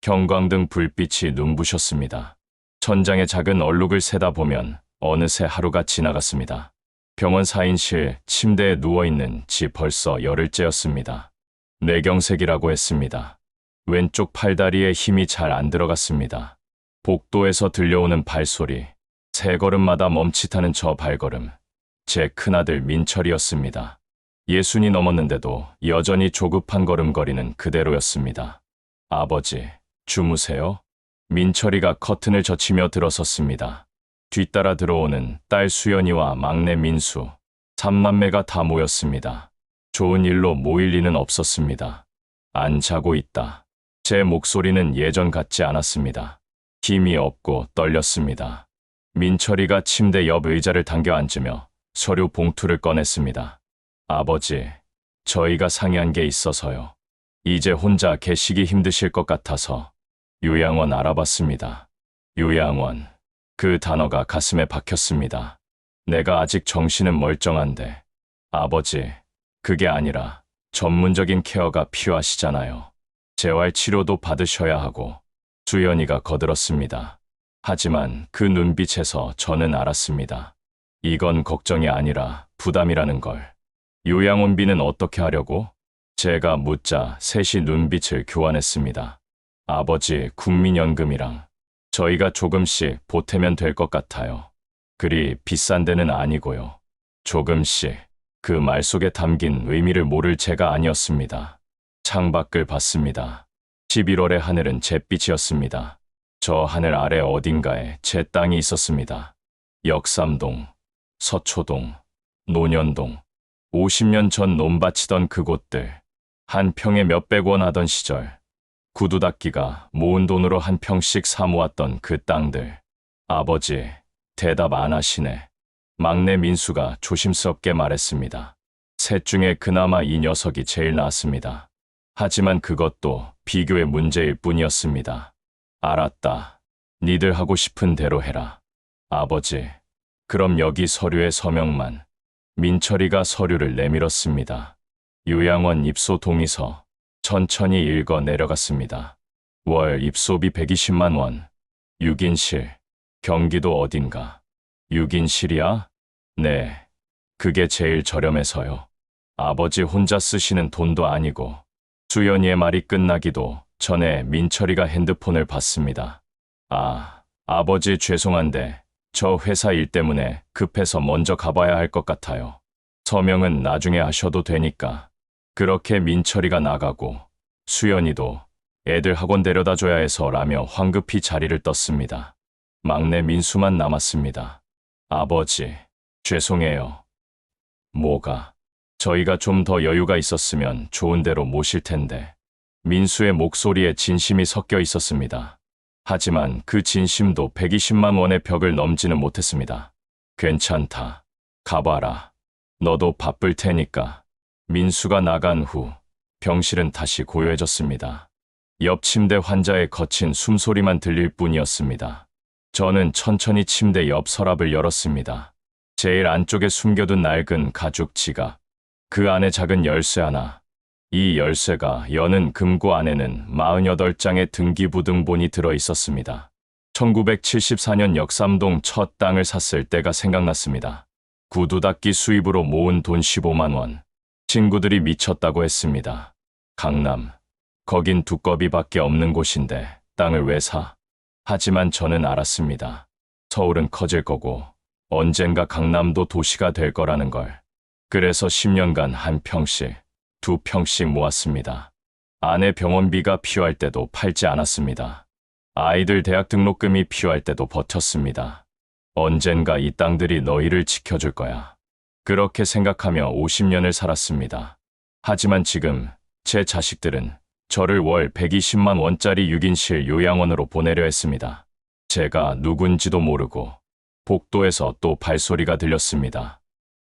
형광등 불빛이 눈부셨습니다. 천장에 작은 얼룩을 세다 보면 어느새 하루가 지나갔습니다. 병원 사인실 침대에 누워있는 지 벌써 열흘째였습니다. 뇌경색이라고 했습니다. 왼쪽 팔다리에 힘이 잘 안 들어갔습니다. 복도에서 들려오는 발소리, 세 걸음마다 멈칫하는 저 발걸음, 제 큰아들 민철이었습니다. 60이 넘었는데도 여전히 조급한 걸음걸이는 그대로였습니다. 아버지, 주무세요? 민철이가 커튼을 젖히며 들어섰습니다. 뒤따라 들어오는 딸 수연이와 막내 민수, 삼남매가 다 모였습니다. 좋은 일로 모일 리는 없었습니다. 안 자고 있다. 제 목소리는 예전 같지 않았습니다. 힘이 없고 떨렸습니다. 민철이가 침대 옆 의자를 당겨 앉으며 서류 봉투를 꺼냈습니다. 아버지, 저희가 상의한 게 있어서요. 이제 혼자 계시기 힘드실 것 같아서 요양원 알아봤습니다. 요양원, 그 단어가 가슴에 박혔습니다. 내가 아직 정신은 멀쩡한데, 아버지, 그게 아니라 전문적인 케어가 필요하시잖아요. 재활 치료도 받으셔야 하고. 수연이가 거들었습니다. 하지만 그 눈빛에서 저는 알았습니다. 이건 걱정이 아니라 부담이라는 걸. 요양원비는 어떻게 하려고? 제가 묻자 셋이 눈빛을 교환했습니다. 아버지, 국민연금이랑 저희가 조금씩 보태면 될 것 같아요. 그리 비싼 데는 아니고요. 조금씩. 그 말 속에 담긴 의미를 모를 제가 아니었습니다. 창밖을 봤습니다. 11월의 하늘은 잿빛이었습니다. 저 하늘 아래 어딘가에 제 땅이 있었습니다. 역삼동, 서초동, 논현동, 50년 전 논밭이던 그곳들, 한 평에 몇백 원 하던 시절, 구두 닦기가 모은 돈으로 한 평씩 사 모았던 그 땅들. 아버지, 대답 안 하시네. 막내 민수가 조심스럽게 말했습니다. 셋 중에 그나마 이 녀석이 제일 나았습니다. 하지만 그것도 비교의 문제일 뿐이었습니다. 알았다. 니들 하고 싶은 대로 해라. 아버지, 그럼 여기 서류의 서명만. 민철이가 서류를 내밀었습니다. 요양원 입소 동의서. 천천히 읽어 내려갔습니다. 월 입소비 120만 원. 6인실. 경기도 어딘가. 6인실이야? 네. 그게 제일 저렴해서요. 아버지 혼자 쓰시는 돈도 아니고. 수연이의 말이 끝나기도 전에 민철이가 핸드폰을 받습니다. 아, 아버지 죄송한데 저 회사 일 때문에 급해서 먼저 가봐야 할 것 같아요. 서명은 나중에 하셔도 되니까. 그렇게 민철이가 나가고 수연이도 애들 학원 데려다 줘야 해서 라며 황급히 자리를 떴습니다. 막내 민수만 남았습니다. 아버지, 죄송해요. 뭐가? 저희가 좀 더 여유가 있었으면 좋은 대로 모실 텐데. 민수의 목소리에 진심이 섞여 있었습니다. 하지만 그 진심도 120만 원의 벽을 넘지는 못했습니다. 괜찮다. 가봐라. 너도 바쁠 테니까. 민수가 나간 후 병실은 다시 고요해졌습니다. 옆 침대 환자의 거친 숨소리만 들릴 뿐이었습니다. 저는 천천히 침대 옆 서랍을 열었습니다. 제일 안쪽에 숨겨둔 낡은 가죽 지갑. 그 안에 작은 열쇠 하나. 이 열쇠가 여는 금고 안에는 48장의 등기부등본이 들어 있었습니다. 1974년 역삼동 첫 땅을 샀을 때가 생각났습니다. 구두 닦기 수입으로 모은 돈 15만 원. 친구들이 미쳤다고 했습니다. 강남. 거긴 두꺼비밖에 없는 곳인데 땅을 왜 사? 하지만 저는 알았습니다. 서울은 커질 거고 언젠가 강남도 도시가 될 거라는 걸. 그래서 10년간 한 평씩, 두 평씩 모았습니다. 아내 병원비가 필요할 때도 팔지 않았습니다. 아이들 대학 등록금이 필요할 때도 버텼습니다. 언젠가 이 땅들이 너희를 지켜줄 거야. 그렇게 생각하며 50년을 살았습니다. 하지만 지금 제 자식들은 저를 월 120만 원짜리 6인실 요양원으로 보내려 했습니다. 제가 누군지도 모르고 복도에서 또 발소리가 들렸습니다.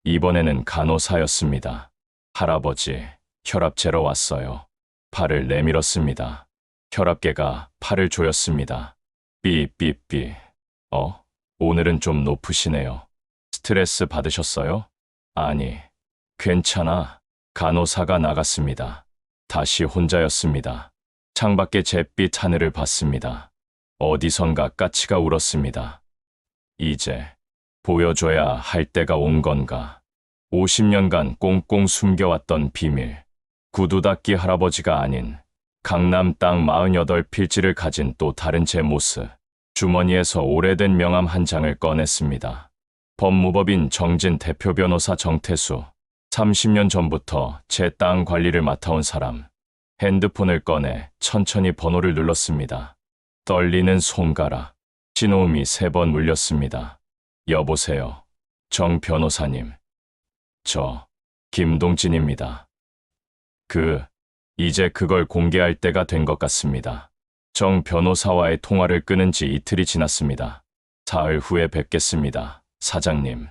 이번에는 간호사였습니다. 할아버지, 혈압 재러 왔어요. 팔을 내밀었습니다. 혈압계가 팔을 조였습니다. 삐삐삐. 오늘은 좀 높으시네요. 스트레스 받으셨어요? 아니, 괜찮아. 간호사가 나갔습니다. 다시 혼자였습니다. 창밖의 잿빛 하늘을 봤습니다. 어디선가 까치가 울었습니다. 이제 보여줘야 할 때가 온 건가. 50년간 꽁꽁 숨겨왔던 비밀. 구두 닦기 할아버지가 아닌 강남 땅 48필지를 가진 또 다른 제 모습. 주머니에서 오래된 명함 한 장을 꺼냈습니다. 법무법인 정진 대표 변호사 정태수. 30년 전부터 제 땅 관리를 맡아온 사람. 핸드폰을 꺼내 천천히 번호를 눌렀습니다. 떨리는 손가락. 신호음이 3번 울렸습니다. 여보세요. 정 변호사님. 저 김동진입니다. 이제 그걸 공개할 때가 된 것 같습니다. 정 변호사와의 통화를 끊은 지 이틀이 지났습니다. 사흘 후에 뵙겠습니다. 사장님.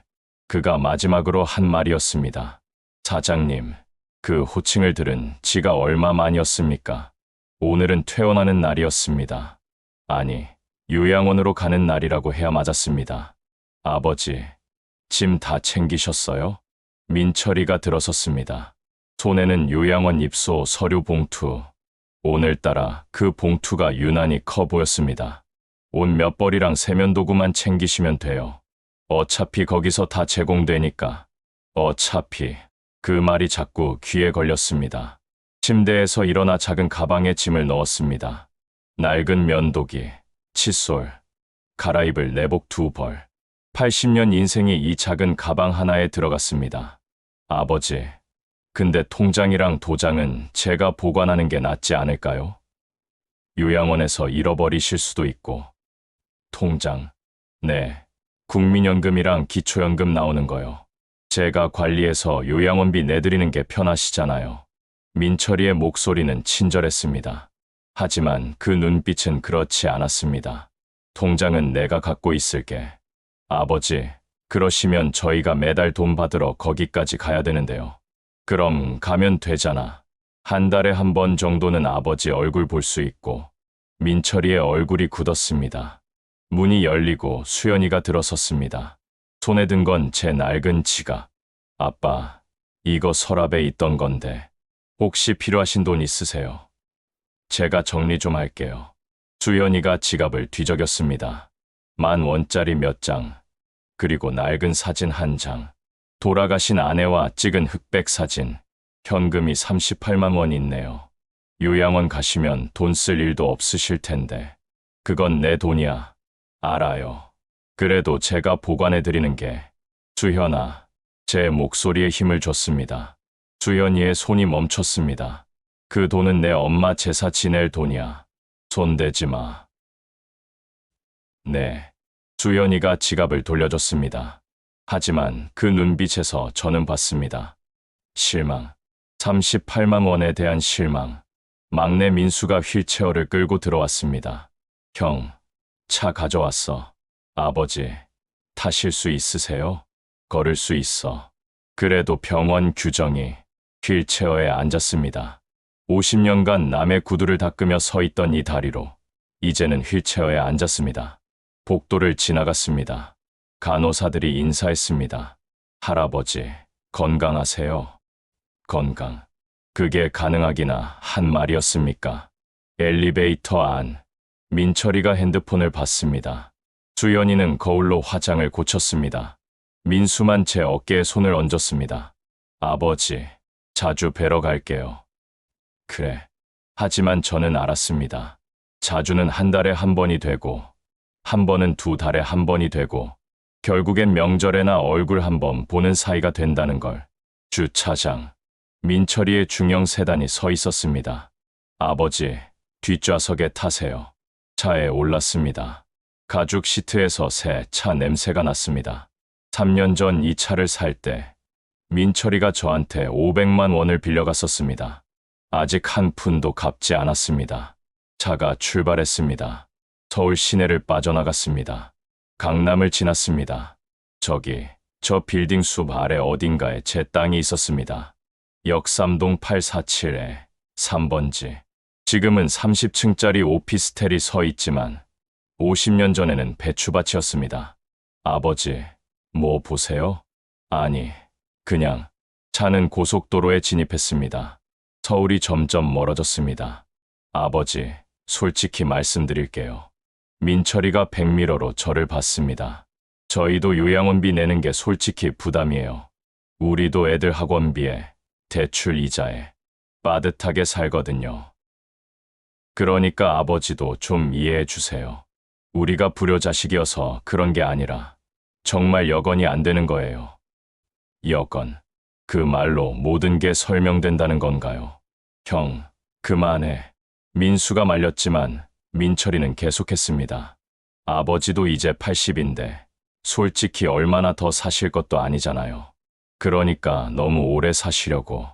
그가 마지막으로 한 말이었습니다. 사장님. 그 호칭을 들은 지가 얼마만이었습니까? 오늘은 퇴원하는 날이었습니다. 아니, 요양원으로 가는 날이라고 해야 맞았습니다. 아버지, 짐 다 챙기셨어요? 민철이가 들어섰습니다. 손에는 요양원 입소 서류 봉투. 오늘따라 그 봉투가 유난히 커 보였습니다. 옷 몇 벌이랑 세면도구만 챙기시면 돼요. 어차피 거기서 다 제공되니까. 어차피. 그 말이 자꾸 귀에 걸렸습니다. 침대에서 일어나 작은 가방에 짐을 넣었습니다. 낡은 면도기, 칫솔, 갈아입을 내복 2벌. 80년 인생이 이 작은 가방 하나에 들어갔습니다. 아버지, 근데 통장이랑 도장은 제가 보관하는 게 낫지 않을까요? 요양원에서 잃어버리실 수도 있고. 통장, 네, 국민연금이랑 기초연금 나오는 거요. 제가 관리해서 요양원비 내드리는 게 편하시잖아요. 민철이의 목소리는 친절했습니다. 하지만 그 눈빛은 그렇지 않았습니다. 통장은 내가 갖고 있을게. 아버지, 그러시면 저희가 매달 돈 받으러 거기까지 가야 되는데요. 그럼 가면 되잖아. 한 달에 한 번 정도는 아버지 얼굴 볼 수 있고. 민철이의 얼굴이 굳었습니다. 문이 열리고 수연이가 들어섰습니다. 손에 든 건 제 낡은 지갑. 아빠, 이거 서랍에 있던 건데 혹시 필요하신 돈 있으세요? 제가 정리 좀 할게요. 수연이가 지갑을 뒤적였습니다. 10,000원짜리 몇 장, 그리고 낡은 사진 1장, 돌아가신 아내와 찍은 흑백 사진, 현금이 38만 원 있네요. 요양원 가시면 돈 쓸 일도 없으실 텐데. 그건 내 돈이야. 알아요. 그래도 제가 보관해드리는 게. 수현아, 제 목소리에 힘을 줬습니다. 수연이의 손이 멈췄습니다. 그 돈은 내 엄마 제사 지낼 돈이야. 손대지 마. 네. 수연이가 지갑을 돌려줬습니다. 하지만 그 눈빛에서 저는 봤습니다. 실망. 38만 원에 대한 실망. 막내 민수가 휠체어를 끌고 들어왔습니다. 형, 차 가져왔어. 아버지, 타실 수 있으세요? 걸을 수 있어. 그래도 병원 규정이. 휠체어에 앉았습니다. 50년간 남의 구두를 닦으며 서 있던 이 다리로 이제는 휠체어에 앉았습니다. 복도를 지나갔습니다. 간호사들이 인사했습니다. 할아버지, 건강하세요. 건강. 그게 가능하기나 한 말이었습니까? 엘리베이터 안. 민철이가 핸드폰을 봤습니다. 수연이는 거울로 화장을 고쳤습니다. 민수만 제 어깨에 손을 얹었습니다. 아버지, 자주 뵈러 갈게요. 그래. 하지만 저는 알았습니다. 자주는 한 달에 한 번이 되고, 한 번은 2달에 한 번이 되고, 결국엔 명절에나 얼굴 한 번 보는 사이가 된다는 걸. 주차장. 민철이의 중형 세단이 서 있었습니다. 아버지, 뒷좌석에 타세요. 차에 올랐습니다. 가죽 시트에서 새 차 냄새가 났습니다. 3년 전 이 차를 살 때 민철이가 저한테 500만 원을 빌려갔었습니다. 아직 한 푼도 갚지 않았습니다. 차가 출발했습니다. 서울 시내를 빠져나갔습니다. 강남을 지났습니다. 저기, 저 빌딩 숲 아래 어딘가에 제 땅이 있었습니다. 역삼동 847에 3번지. 지금은 30층짜리 오피스텔이 서 있지만 50년 전에는 배추밭이었습니다. 아버지, 뭐 보세요? 아니, 그냥 차는 고속도로에 진입했습니다. 서울이 점점 멀어졌습니다. 아버지, 솔직히 말씀드릴게요. 민철이가 백미러로 저를 봤습니다. 저희도 요양원비 내는 게 솔직히 부담이에요. 우리도 애들 학원비에, 대출 이자에 빠듯하게 살거든요. 그러니까 아버지도 좀 이해해 주세요. 우리가 불효자식이어서 그런 게 아니라 정말 여건이 안 되는 거예요. 여건. 그 말로 모든 게 설명된다는 건가요? 형, 그만해. 민수가 말렸지만 민철이는 계속했습니다. 아버지도 이제 80인데 솔직히 얼마나 더 사실 것도 아니잖아요. 그러니까 너무 오래 사시려고.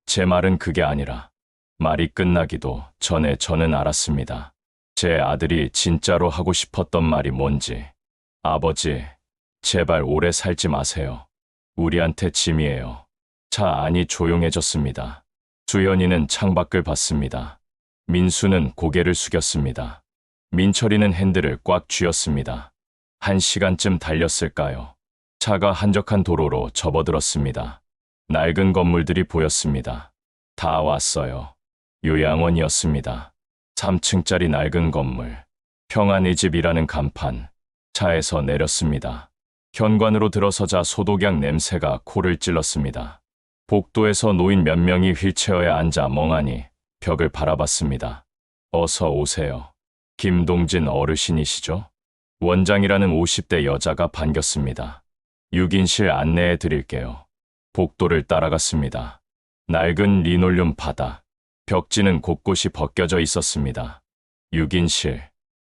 제 말은 그게 아니라 말이 끝나기도 전에 저는 알았습니다. 제 아들이 진짜로 하고 싶었던 말이 뭔지. 아버지, 제발 오래 살지 마세요. 우리한테 짐이에요. 차 안이 조용해졌습니다. 수연이는 창밖을 봤습니다. 민수는 고개를 숙였습니다. 민철이는 핸들을 꽉 쥐었습니다. 1시간쯤 달렸을까요? 차가 한적한 도로로 접어들었습니다. 낡은 건물들이 보였습니다. 다 왔어요. 요양원이었습니다. 3층짜리 낡은 건물. 평안의 집이라는 간판. 차에서 내렸습니다. 현관으로 들어서자 소독약 냄새가 코를 찔렀습니다. 복도에서 노인 몇 명이 휠체어에 앉아 멍하니 벽을 바라봤습니다. 어서 오세요. 김동진 어르신이시죠? 원장이라는 50대 여자가 반겼습니다. 6인실 안내해 드릴게요. 복도를 따라갔습니다. 낡은 리놀륨 바닥, 벽지는 곳곳이 벗겨져 있었습니다. 6인실,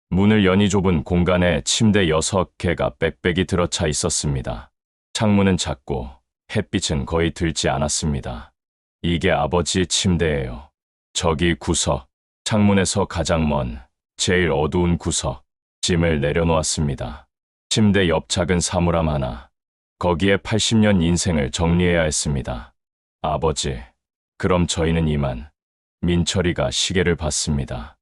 문을 여니 좁은 공간에 침대 6개가 빽빽이 들어차 있었습니다. 창문은 작고 햇빛은 거의 들지 않았습니다. 이게 아버지 침대예요. 저기 구석, 창문에서 가장 먼, 제일 어두운 구석, 짐을 내려놓았습니다. 침대 옆 작은 사물함 하나, 거기에 80년 인생을 정리해야 했습니다. 아버지, 그럼 저희는 이만. 민철이가 시계를 봤습니다.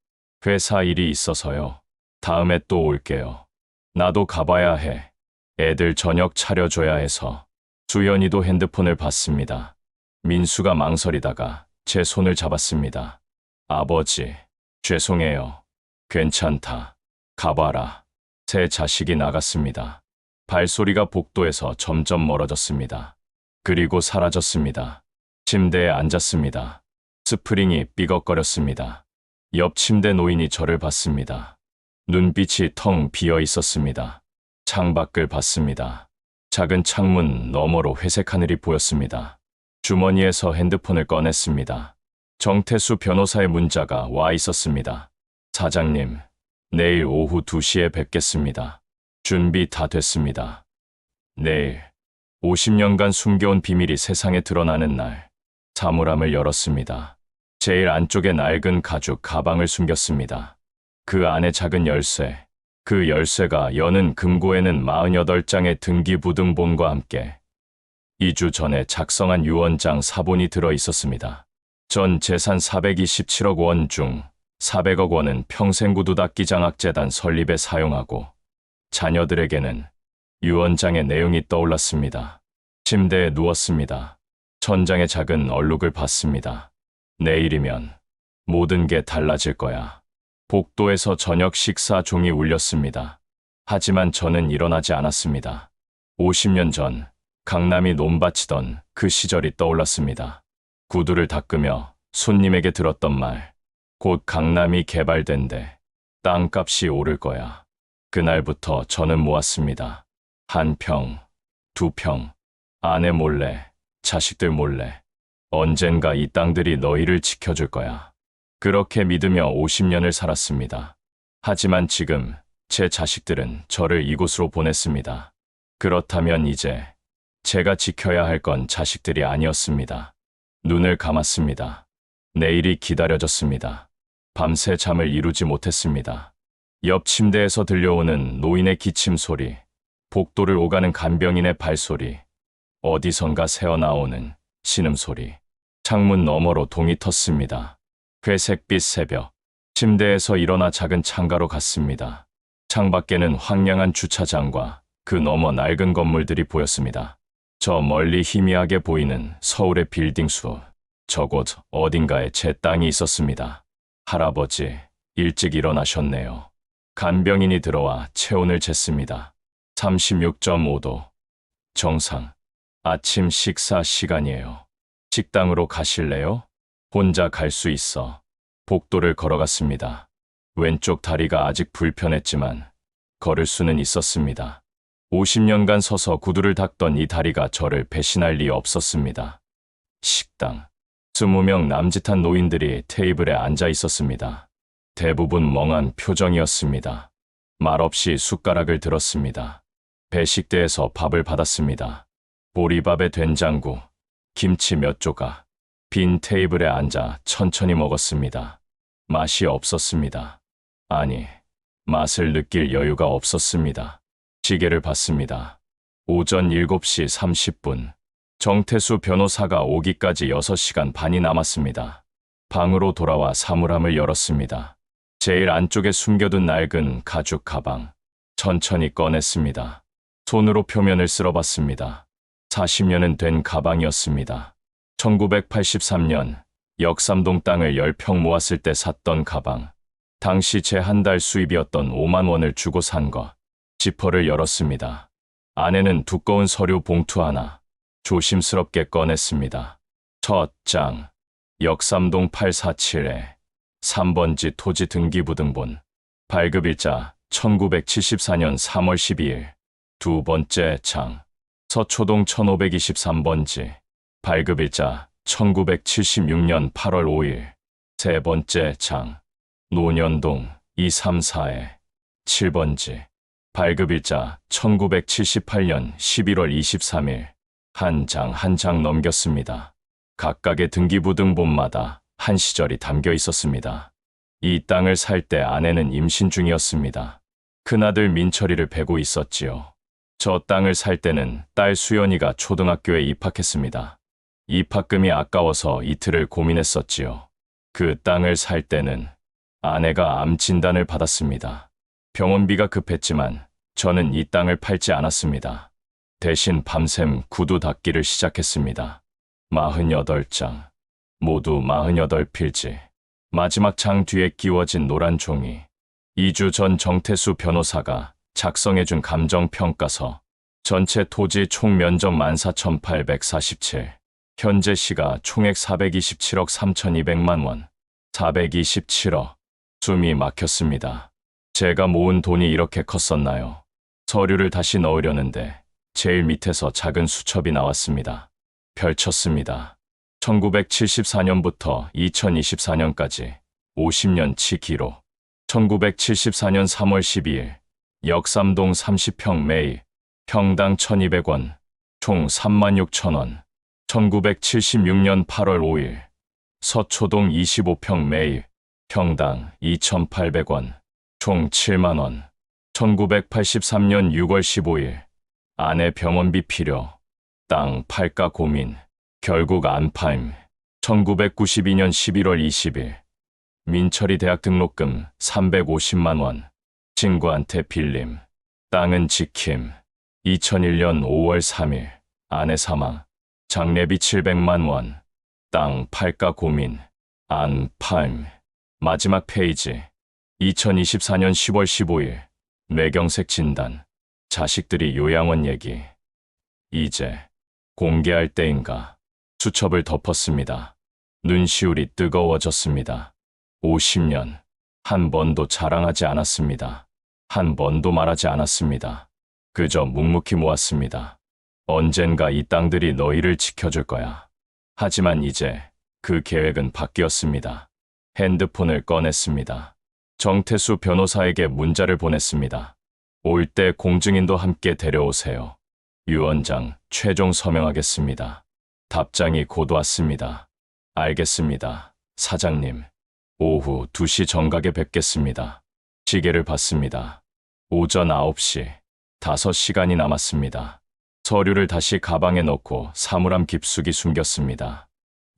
회사 일이 있어서요. 다음에 또 올게요. 나도 가봐야 해. 애들 저녁 차려줘야 해서. 수연이도 핸드폰을 봤습니다. 민수가 망설이다가 제 손을 잡았습니다. 아버지, 죄송해요. 괜찮다. 가봐라. 새 자식이 나갔습니다. 발소리가 복도에서 점점 멀어졌습니다. 그리고 사라졌습니다. 침대에 앉았습니다. 스프링이 삐걱거렸습니다. 옆 침대 노인이 저를 봤습니다. 눈빛이 텅 비어 있었습니다. 창밖을 봤습니다. 작은 창문 너머로 회색 하늘이 보였습니다. 주머니에서 핸드폰을 꺼냈습니다. 정태수 변호사의 문자가 와 있었습니다. 사장님, 내일 오후 2시에 뵙겠습니다. 준비 다 됐습니다. 내일, 50년간 숨겨온 비밀이 세상에 드러나는 날, 사물함을 열었습니다. 제일 안쪽에 낡은 가죽 가방을 숨겼습니다. 그 안에 작은 열쇠, 그 열쇠가 여는 금고에는 48장의 등기부등본과 함께 2주 전에 작성한 유언장 사본이 들어 있었습니다. 전 재산 427억 원 중 400억 원은 평생구두닦기장학재단 설립에 사용하고 자녀들에게는 유언장의 내용이 떠올랐습니다. 침대에 누웠습니다. 천장에 작은 얼룩을 봤습니다. 내일이면 모든 게 달라질 거야. 복도에서 저녁 식사 종이 울렸습니다. 하지만 저는 일어나지 않았습니다. 50년 전 강남이 논밭이던 그 시절이 떠올랐습니다. 구두를 닦으며 손님에게 들었던 말, 곧 강남이 개발된대. 땅값이 오를 거야. 그날부터 저는 모았습니다. 1평, 2평, 아내 몰래, 자식들 몰래. 언젠가 이 땅들이 너희를 지켜줄 거야. 그렇게 믿으며 50년을 살았습니다. 하지만 지금 제 자식들은 저를 이곳으로 보냈습니다. 그렇다면 이제 제가 지켜야 할 건 자식들이 아니었습니다. 눈을 감았습니다. 내일이 기다려졌습니다. 밤새 잠을 이루지 못했습니다. 옆 침대에서 들려오는 노인의 기침 소리, 복도를 오가는 간병인의 발소리, 어디선가 새어나오는 신음소리, 창문 너머로 동이 텄습니다. 회색빛 새벽, 침대에서 일어나 작은 창가로 갔습니다. 창밖에는 황량한 주차장과 그 너머 낡은 건물들이 보였습니다. 저 멀리 희미하게 보이는 서울의 빌딩 수, 저곳 어딘가에 제 땅이 있었습니다. 할아버지, 일찍 일어나셨네요. 간병인이 들어와 체온을 쟀습니다. 36.5도. 정상. 아침 식사 시간이에요. 식당으로 가실래요? 혼자 갈 수 있어. 복도를 걸어갔습니다. 왼쪽 다리가 아직 불편했지만 걸을 수는 있었습니다. 50년간 서서 구두를 닦던 이 다리가 저를 배신할 리 없었습니다. 식당. 20명 남짓한 노인들이 테이블에 앉아 있었습니다. 대부분 멍한 표정이었습니다. 말없이 숟가락을 들었습니다. 배식대에서 밥을 받았습니다. 보리밥에 된장국, 김치 몇 조각, 빈 테이블에 앉아 천천히 먹었습니다. 맛이 없었습니다. 아니, 맛을 느낄 여유가 없었습니다. 시계를 봤습니다. 오전 7시 30분. 정태수 변호사가 오기까지 6시간 반이 남았습니다. 방으로 돌아와 사물함을 열었습니다. 제일 안쪽에 숨겨둔 낡은 가죽 가방. 천천히 꺼냈습니다. 손으로 표면을 쓸어봤습니다. 40년은 된 가방이었습니다. 1983년 역삼동 땅을 10평 모았을 때 샀던 가방. 당시 제 한 달 수입이었던 5만 원을 주고 산 거. 지퍼를 열었습니다. 안에는 두꺼운 서류 봉투 하나. 조심스럽게 꺼냈습니다. 첫 장. 역삼동 847에 3번지 토지 등기부등본. 발급일자 1974년 3월 12일. 두 번째 장. 서초동 1523번지. 발급일자 1976년 8월 5일. 세 번째 장. 논현동 234에 7번지. 발급일자 1978년 11월 23일. 한 장 한 장 넘겼습니다. 각각의 등기부등본마다 한 시절이 담겨 있었습니다. 이 땅을 살 때 아내는 임신 중이었습니다. 큰아들 민철이를 베고 있었지요. 저 땅을 살 때는 딸 수연이가 초등학교에 입학했습니다. 입학금이 아까워서 이틀을 고민했었지요. 그 땅을 살 때는 아내가 암 진단을 받았습니다. 병원비가 급했지만 저는 이 땅을 팔지 않았습니다. 대신 밤샘 구두 닦기를 시작했습니다. 48장. 모두 48필지. 마지막 장 뒤에 끼워진 노란 종이. 2주 전 정태수 변호사가 작성해준 감정평가서. 전체 토지 총 면적 14,847. 현재 시가 총액 427억 3,200만 원. 427억. 숨이 막혔습니다. 제가 모은 돈이 이렇게 컸었나요? 서류를 다시 넣으려는데 제일 밑에서 작은 수첩이 나왔습니다. 펼쳤습니다. 1974년부터 2024년까지 50년치 기록. 1974년 3월 12일 역삼동 30평 매입. 평당 1,200원. 총 36,000원. 1976년 8월 5일 서초동 25평 매입. 평당 2,800원. 총 7만 원. 1983년 6월 15일 아내 병원비 필요. 땅 팔까 고민. 결국 안 파임. 1992년 11월 20일 민철이 대학 등록금 350만 원. 친구한테 빌림. 땅은 지킴. 2001년 5월 3일 아내 사망. 장례비 700만 원. 땅 팔까 고민. 안 파임. 마지막 페이지. 2024년 10월 15일 뇌경색 진단. 자식들이 요양원 얘기. 이제 공개할 때인가. 수첩을 덮었습니다. 눈시울이 뜨거워졌습니다. 50년. 한 번도 자랑하지 않았습니다. 한 번도 말하지 않았습니다. 그저 묵묵히 모았습니다. 언젠가 이 땅들이 너희를 지켜줄 거야. 하지만 이제 그 계획은 바뀌었습니다. 핸드폰을 꺼냈습니다. 정태수 변호사에게 문자를 보냈습니다. 올 때 공증인도 함께 데려오세요. 유 원장 최종 서명하겠습니다. 답장이 곧 왔습니다. 알겠습니다. 사장님. 오후 2시 정각에 뵙겠습니다. 시계를 봤습니다. 오전 9시. 5시간이 남았습니다. 서류를 다시 가방에 넣고 사물함 깊숙이 숨겼습니다.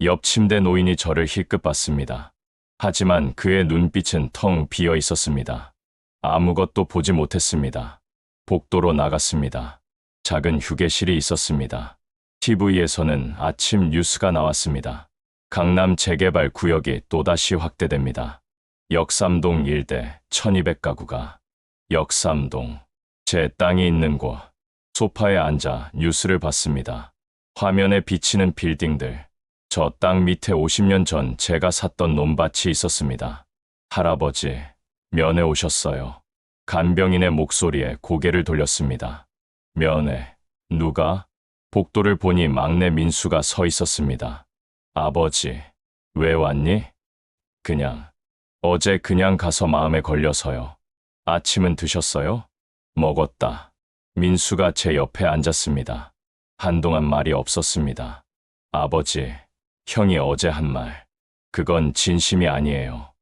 옆 침대 노인이 저를 힐끗 봤습니다. 하지만 그의 눈빛은 텅 비어 있었습니다. 아무것도 보지 못했습니다. 복도로 나갔습니다. 작은 휴게실이 있었습니다. TV에서는 아침 뉴스가 나왔습니다. 강남 재개발 구역이 또다시 확대됩니다. 역삼동 일대 1200가구가 역삼동 제 땅이 있는 곳 소파에 앉아 뉴스를 봤습니다. 화면에 비치는 빌딩들. 저 땅 밑에 50년 전 제가 샀던 논밭이 있었습니다. 할아버지, 면회 오셨어요. 간병인의 목소리에 고개를 돌렸습니다. 면회, 누가? 복도를 보니 막내 민수가 서 있었습니다. 아버지, 왜 왔니? 그냥, 어제 그냥 가서 마음에 걸려서요. 아침은 드셨어요? 먹었다. 민수가 제 옆에 앉았습니다. 한동안 말이 없었습니다. 아버지, 형이 어제 한 말, 그건 진심이 아니에요.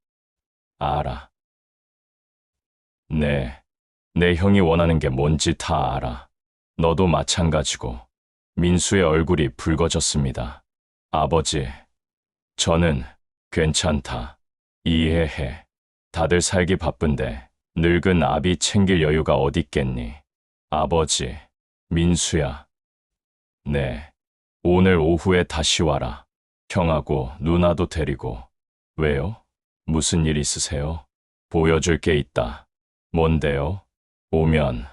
알아. 네, 내 형이 원하는 게 뭔지 다 알아. 너도 마찬가지고. 민수의 얼굴이 붉어졌습니다. 아버지, 저는 괜찮다. 이해해. 다들 살기 바쁜데 늙은 아비 챙길 여유가 어딨겠니? 아버지, 민수야. 네, 오늘 오후에 다시 와라. 형하고 누나도 데리고. 왜요? 무슨 일 있으세요? 보여줄 게 있다. 뭔데요? 오면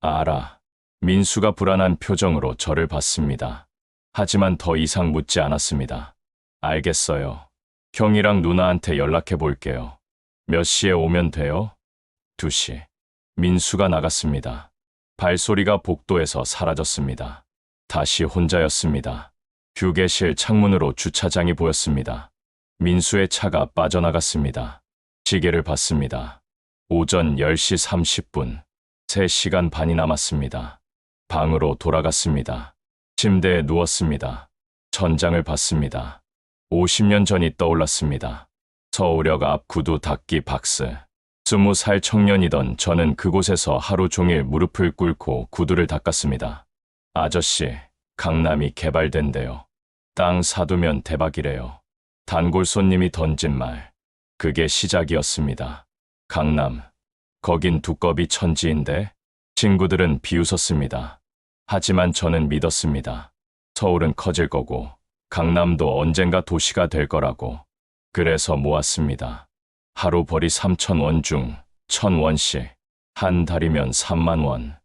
알아. 민수가 불안한 표정으로 저를 봤습니다. 하지만 더 이상 묻지 않았습니다. 알겠어요. 형이랑 누나한테 연락해 볼게요. 몇 시에 오면 돼요? 2시. 민수가 나갔습니다. 발소리가 복도에서 사라졌습니다. 다시 혼자였습니다. 휴게실 창문으로 주차장이 보였습니다. 민수의 차가 빠져나갔습니다. 시계를 봤습니다. 오전 10시 30분. 3시간 반이 남았습니다. 방으로 돌아갔습니다. 침대에 누웠습니다. 천장을 봤습니다. 50년 전이 떠올랐습니다. 서울역 앞 구두 닦기 박스. 20살 청년이던 저는 그곳에서 하루 종일 무릎을 꿇고 구두를 닦았습니다. 아저씨, 강남이 개발된대요. 땅 사두면 대박이래요. 단골 손님이 던진 말. 그게 시작이었습니다. 강남, 거긴 두꺼비 천지인데? 친구들은 비웃었습니다. 하지만 저는 믿었습니다. 서울은 커질 거고, 강남도 언젠가 도시가 될 거라고. 그래서 모았습니다. 하루 벌이 3,000원 중 1,000원씩. 한 달이면 3만 원.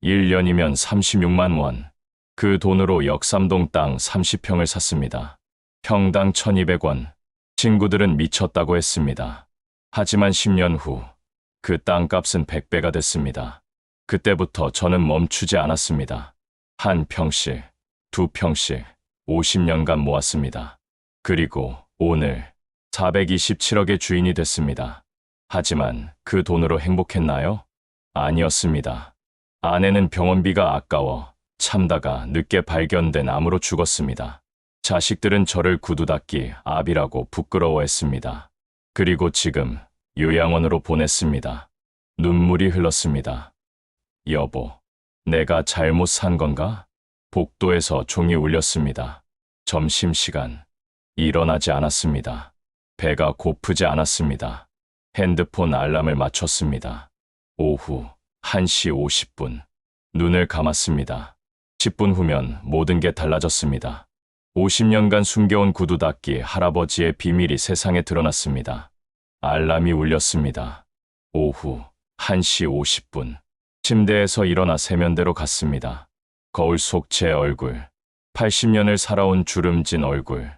1년이면 36만 원. 그 돈으로 역삼동 땅 30평을 샀습니다. 평당 1,200원. 친구들은 미쳤다고 했습니다. 하지만 10년 후, 그 땅값은 100배가 됐습니다. 그때부터 저는 멈추지 않았습니다. 한 평씩, 2평씩, 50년간 모았습니다. 그리고 오늘 427억의 주인이 됐습니다. 하지만 그 돈으로 행복했나요? 아니었습니다. 아내는 병원비가 아까워 참다가 늦게 발견된 암으로 죽었습니다. 자식들은 저를 구두 닦기 아비라고 부끄러워했습니다. 그리고 지금 요양원으로 보냈습니다. 눈물이 흘렀습니다. 여보, 내가 잘못 산 건가? 복도에서 종이 울렸습니다. 점심시간. 일어나지 않았습니다. 배가 고프지 않았습니다. 핸드폰 알람을 맞췄습니다. 오후 1시 50분. 눈을 감았습니다. 10분 후면 모든 게 달라졌습니다. 50년간 숨겨온 구두 닦기 할아버지의 비밀이 세상에 드러났습니다. 알람이 울렸습니다. 오후 1시 50분. 침대에서 일어나 세면대로 갔습니다. 거울 속 제 얼굴. 80년을 살아온 주름진 얼굴.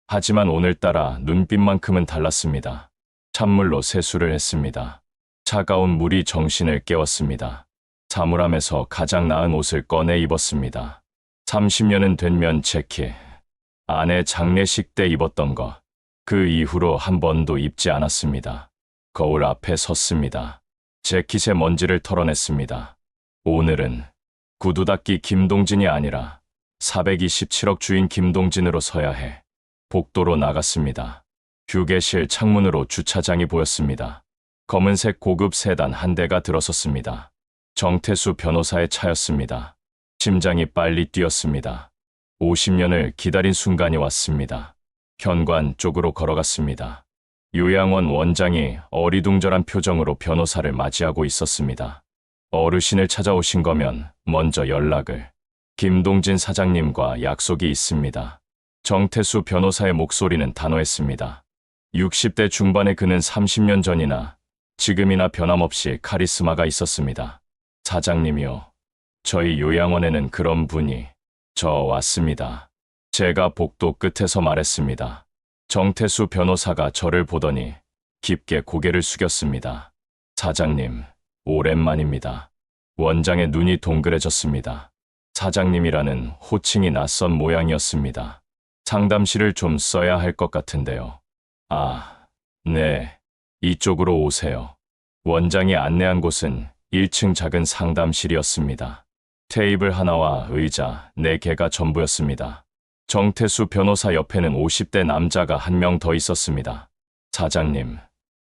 하지만 오늘따라 눈빛만큼은 달랐습니다. 찬물로 세수를 했습니다. 차가운 물이 정신을 깨웠습니다. 사물함에서 가장 나은 옷을 꺼내 입었습니다. 30년은 된 면 재킷. 아내 장례식 때 입었던 것. 그 이후로 한 번도 입지 않았습니다. 거울 앞에 섰습니다. 재킷의 먼지를 털어냈습니다. 오늘은 구두 닦기 김동진이 아니라 427억 주인 김동진으로 서야 해. 복도로 나갔습니다. 휴게실 창문으로 주차장이 보였습니다. 검은색 고급 세단 한 대가 들어섰습니다. 정태수 변호사의 차였습니다. 심장이 빨리 뛰었습니다. 50년을 기다린 순간이 왔습니다. 현관 쪽으로 걸어갔습니다. 요양원 원장이 어리둥절한 표정으로 변호사를 맞이하고 있었습니다. 어르신을 찾아오신 거면 먼저 연락을. 김동진 사장님과 약속이 있습니다. 정태수 변호사의 목소리는 단호했습니다. 60대 중반의 그는 30년 전이나 지금이나 변함없이 카리스마가 있었습니다. 사장님이요. 저희 요양원에는 그런 분이 왔습니다. 제가 복도 끝에서 말했습니다. 정태수 변호사가 저를 보더니 깊게 고개를 숙였습니다. 사장님, 오랜만입니다. 원장의 눈이 동그래졌습니다. 사장님이라는 호칭이 낯선 모양이었습니다. 상담실을 좀 써야 할 것 같은데요. 아, 네. 이쪽으로 오세요. 원장이 안내한 곳은 1층 작은 상담실이었습니다. 테이블 하나와 의자 4개가 전부였습니다. 정태수 변호사 옆에는 50대 남자가 한 명 더 있었습니다. 사장님,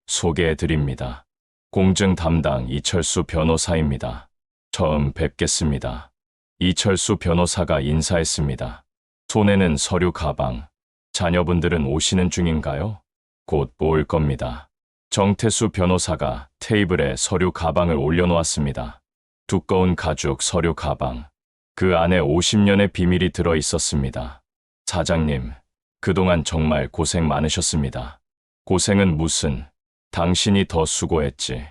소개해 드립니다. 공증 담당 이철수 변호사입니다. 처음 뵙겠습니다. 이철수 변호사가 인사했습니다. 손에는 서류 가방. 자녀분들은 오시는 중인가요? 곧 올 겁니다. 정태수 변호사가 테이블에 서류 가방을 올려놓았습니다. 두꺼운 가죽 서류 가방. 그 안에 50년의 비밀이 들어 있었습니다. 사장님, 그동안 정말 고생 많으셨습니다. 고생은 무슨, 당신이 더 수고했지.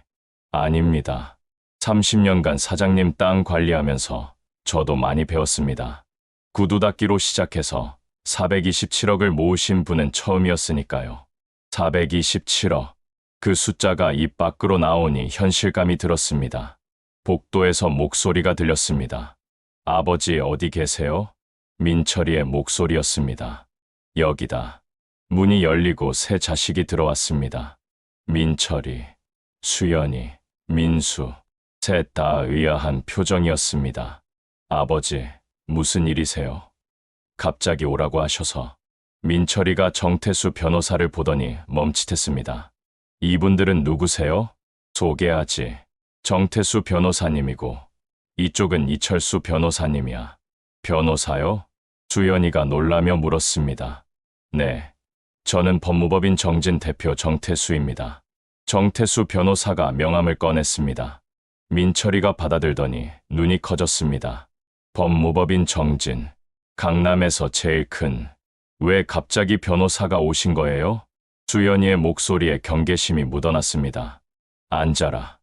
아닙니다. 30년간 사장님 땅 관리하면서 저도 많이 배웠습니다. 구두 닦기로 시작해서 427억을 모으신 분은 처음이었으니까요. 427억. 그 숫자가 입 밖으로 나오니 현실감이 들었습니다. 복도에서 목소리가 들렸습니다. 아버지 어디 계세요? 민철이의 목소리였습니다. 여기다. 문이 열리고 세 자식이 들어왔습니다. 민철이, 수연이, 민수. 셋 다 의아한 표정이었습니다. 아버지, 무슨 일이세요? 갑자기 오라고 하셔서. 민철이가 정태수 변호사를 보더니 멈칫했습니다. 이분들은 누구세요? 소개하지. 정태수 변호사님이고 이쪽은 이철수 변호사님이야. 변호사요? 수연이가 놀라며 물었습니다. 네, 저는 법무법인 정진 대표 정태수입니다. 정태수 변호사가 명함을 꺼냈습니다. 민철이가 받아들더니 눈이 커졌습니다. 법무법인 정진, 강남에서 제일 큰. 왜 갑자기 변호사가 오신 거예요? 수연이의 목소리에 경계심이 묻어났습니다. 앉아라.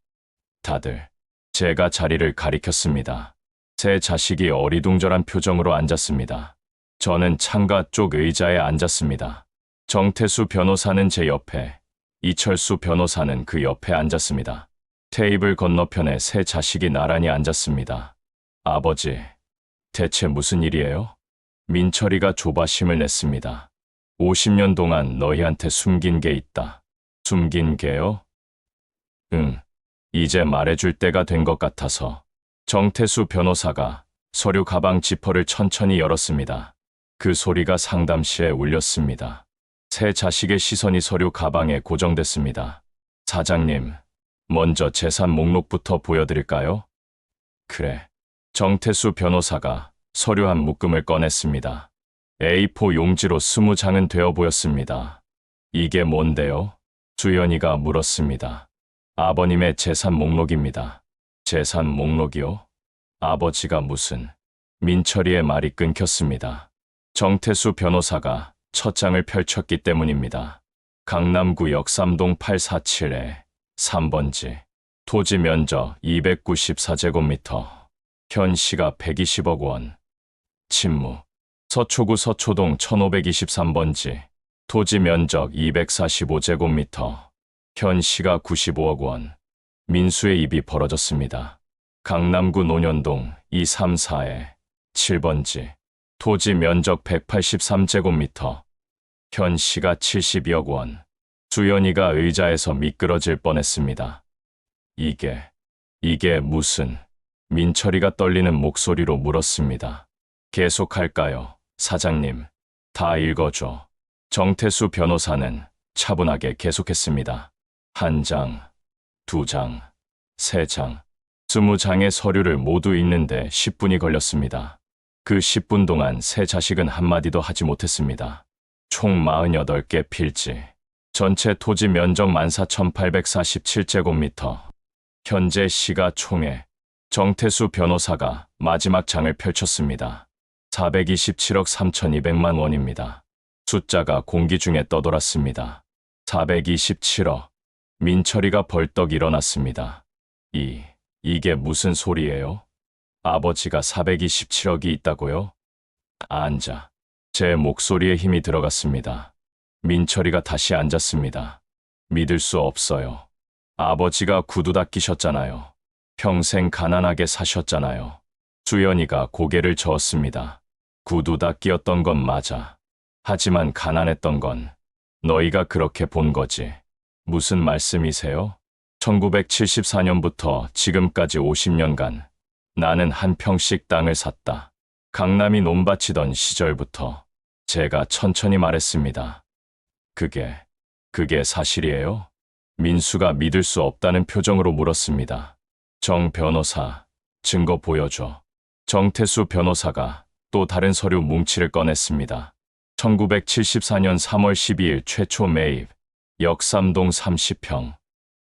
다들. 제가 자리를 가리켰습니다. 세 자식이 어리둥절한 표정으로 앉았습니다. 저는 창가 쪽 의자에 앉았습니다. 정태수 변호사는 제 옆에, 이철수 변호사는 그 옆에 앉았습니다. 테이블 건너편에 세 자식이 나란히 앉았습니다. 아버지, 대체 무슨 일이에요? 민철이가 조바심을 냈습니다. 50년 동안 너희한테 숨긴 게 있다. 숨긴 게요? 응, 이제 말해줄 때가 된 것 같아서. 정태수 변호사가 서류 가방 지퍼를 천천히 열었습니다. 그 소리가 상담실에 울렸습니다. 세 자식의 시선이 서류 가방에 고정됐습니다. 사장님, 먼저 재산 목록부터 보여드릴까요? 그래. 정태수 변호사가 서류 한 묶음을 꺼냈습니다. A4 용지로 20장은 되어 보였습니다. 이게 뭔데요? 수연이가 물었습니다. 아버님의 재산 목록입니다. 재산 목록이요? 아버지가 무슨... 민철이의 말이 끊겼습니다. 정태수 변호사가 첫 장을 펼쳤기 때문입니다. 강남구역 3동 847에 3번지. 토지 면적 294제곱미터. 현 시가 120억 원. 친무. 서초구 서초동 1523번지. 토지 면적 245제곱미터. 현 시가 95억 원. 민수의 입이 벌어졌습니다. 강남구 논현동 234에 7번지. 토지 면적 183제곱미터. 현 시가 72억 원. 수연이가 의자에서 미끄러질 뻔했습니다. 이게 무슨... 민철이가 떨리는 목소리로 물었습니다. 계속할까요, 사장님? 다 읽어줘. 정태수 변호사는 차분하게 계속했습니다. 1장, 2장, 3장, 20장의 서류를 모두 읽는데 10분이 걸렸습니다. 그 10분 동안 세 자식은 한마디도 하지 못했습니다. 총 48개 필지. 전체 토지 면적 14,847제곱미터. 현재 시가 총액. 정태수 변호사가 마지막 장을 펼쳤습니다. 427억 3,200만 원입니다. 숫자가 공기 중에 떠돌았습니다. 427억. 민철이가 벌떡 일어났습니다. 이게 무슨 소리예요? 아버지가 427억이 있다고요? 앉아. 제 목소리에 힘이 들어갔습니다. 민철이가 다시 앉았습니다. 믿을 수 없어요. 아버지가 구두 닦이셨잖아요. 평생 가난하게 사셨잖아요. 수연이가 고개를 저었습니다. 구두 닦이였던 건 맞아. 하지만 가난했던 건 너희가 그렇게 본 거지. 무슨 말씀이세요? 1974년부터 지금까지 50년간 나는 한 평씩 땅을 샀다. 강남이 논밭이던 시절부터. 제가 천천히 말했습니다. 그게 사실이에요? 민수가 믿을 수 없다는 표정으로 물었습니다. 정 변호사, 증거 보여줘. 정태수 변호사가 또 다른 서류 뭉치를 꺼냈습니다. 1974년 3월 12일 최초 매입, 역삼동 30평,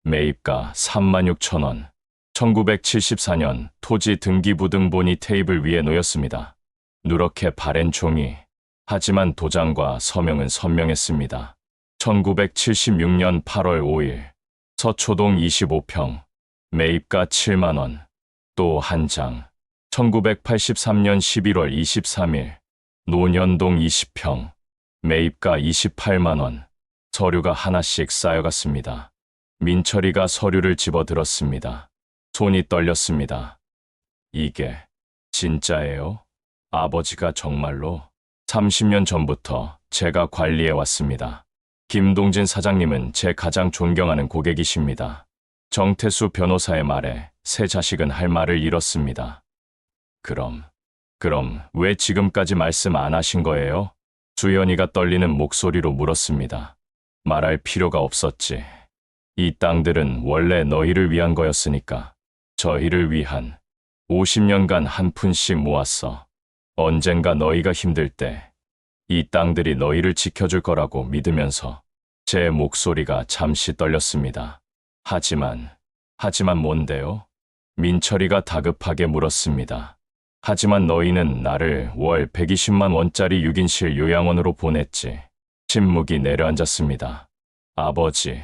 매입가 36,000원. 1974년 토지 등기부등본이 테이블 위에 놓였습니다. 누렇게 바랜 종이, 하지만 도장과 서명은 선명했습니다. 1976년 8월 5일, 서초동 25평, 매입가 7만 원. 또 한 장. 1983년 11월 23일, 논현동 20평, 매입가 28만 원. 서류가 하나씩 쌓여갔습니다. 민철이가 서류를 집어들었습니다. 손이 떨렸습니다. 이게 진짜예요? 아버지가 정말로 30년 전부터 제가 관리해 왔습니다. 김동진 사장님은 제 가장 존경하는 고객이십니다. 정태수 변호사의 말에 새 자식은 할 말을 잃었습니다. 그럼 왜 지금까지 말씀 안 하신 거예요? 수연이가 떨리는 목소리로 물었습니다. 말할 필요가 없었지. 이 땅들은 원래 너희를 위한 거였으니까. 저희를 위한 50년간 한 푼씩 모았어. 언젠가 너희가 힘들 때 이 땅들이 너희를 지켜줄 거라고 믿으면서. 제 목소리가 잠시 떨렸습니다. 하지만 뭔데요? 민철이가 다급하게 물었습니다. 하지만 너희는 나를 월 120만 원짜리 6인실 요양원으로 보냈지. 침묵이 내려앉았습니다. 아버지,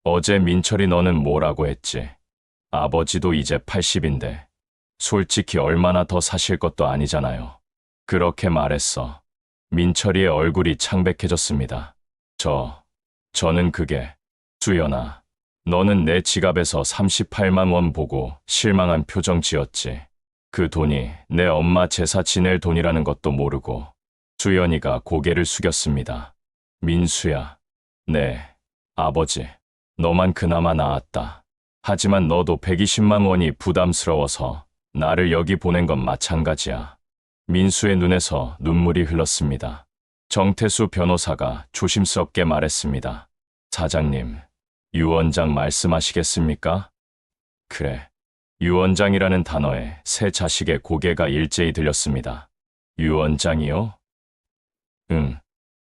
어제 민철이 너는 뭐라고 했지? 아버지도 이제 80인데 솔직히 얼마나 더 사실 것도 아니잖아요. 그렇게 말했어. 민철이의 얼굴이 창백해졌습니다. 저는 수연아, 너는 내 지갑에서 38만 원 보고 실망한 표정 지었지. 그 돈이 내 엄마 제사 지낼 돈이라는 것도 모르고. 수연이가 고개를 숙였습니다. 민수야, 네, 아버지, 너만 그나마 나았다. 하지만 너도 120만 원이 부담스러워서 나를 여기 보낸 건 마찬가지야. 민수의 눈에서 눈물이 흘렀습니다. 정태수 변호사가 조심스럽게 말했습니다. 사장님, 유 원장 말씀하시겠습니까? 그래. 유 원장이라는 단어에 새 자식의 고개가 일제히 들렸습니다. 유 원장이요? 응.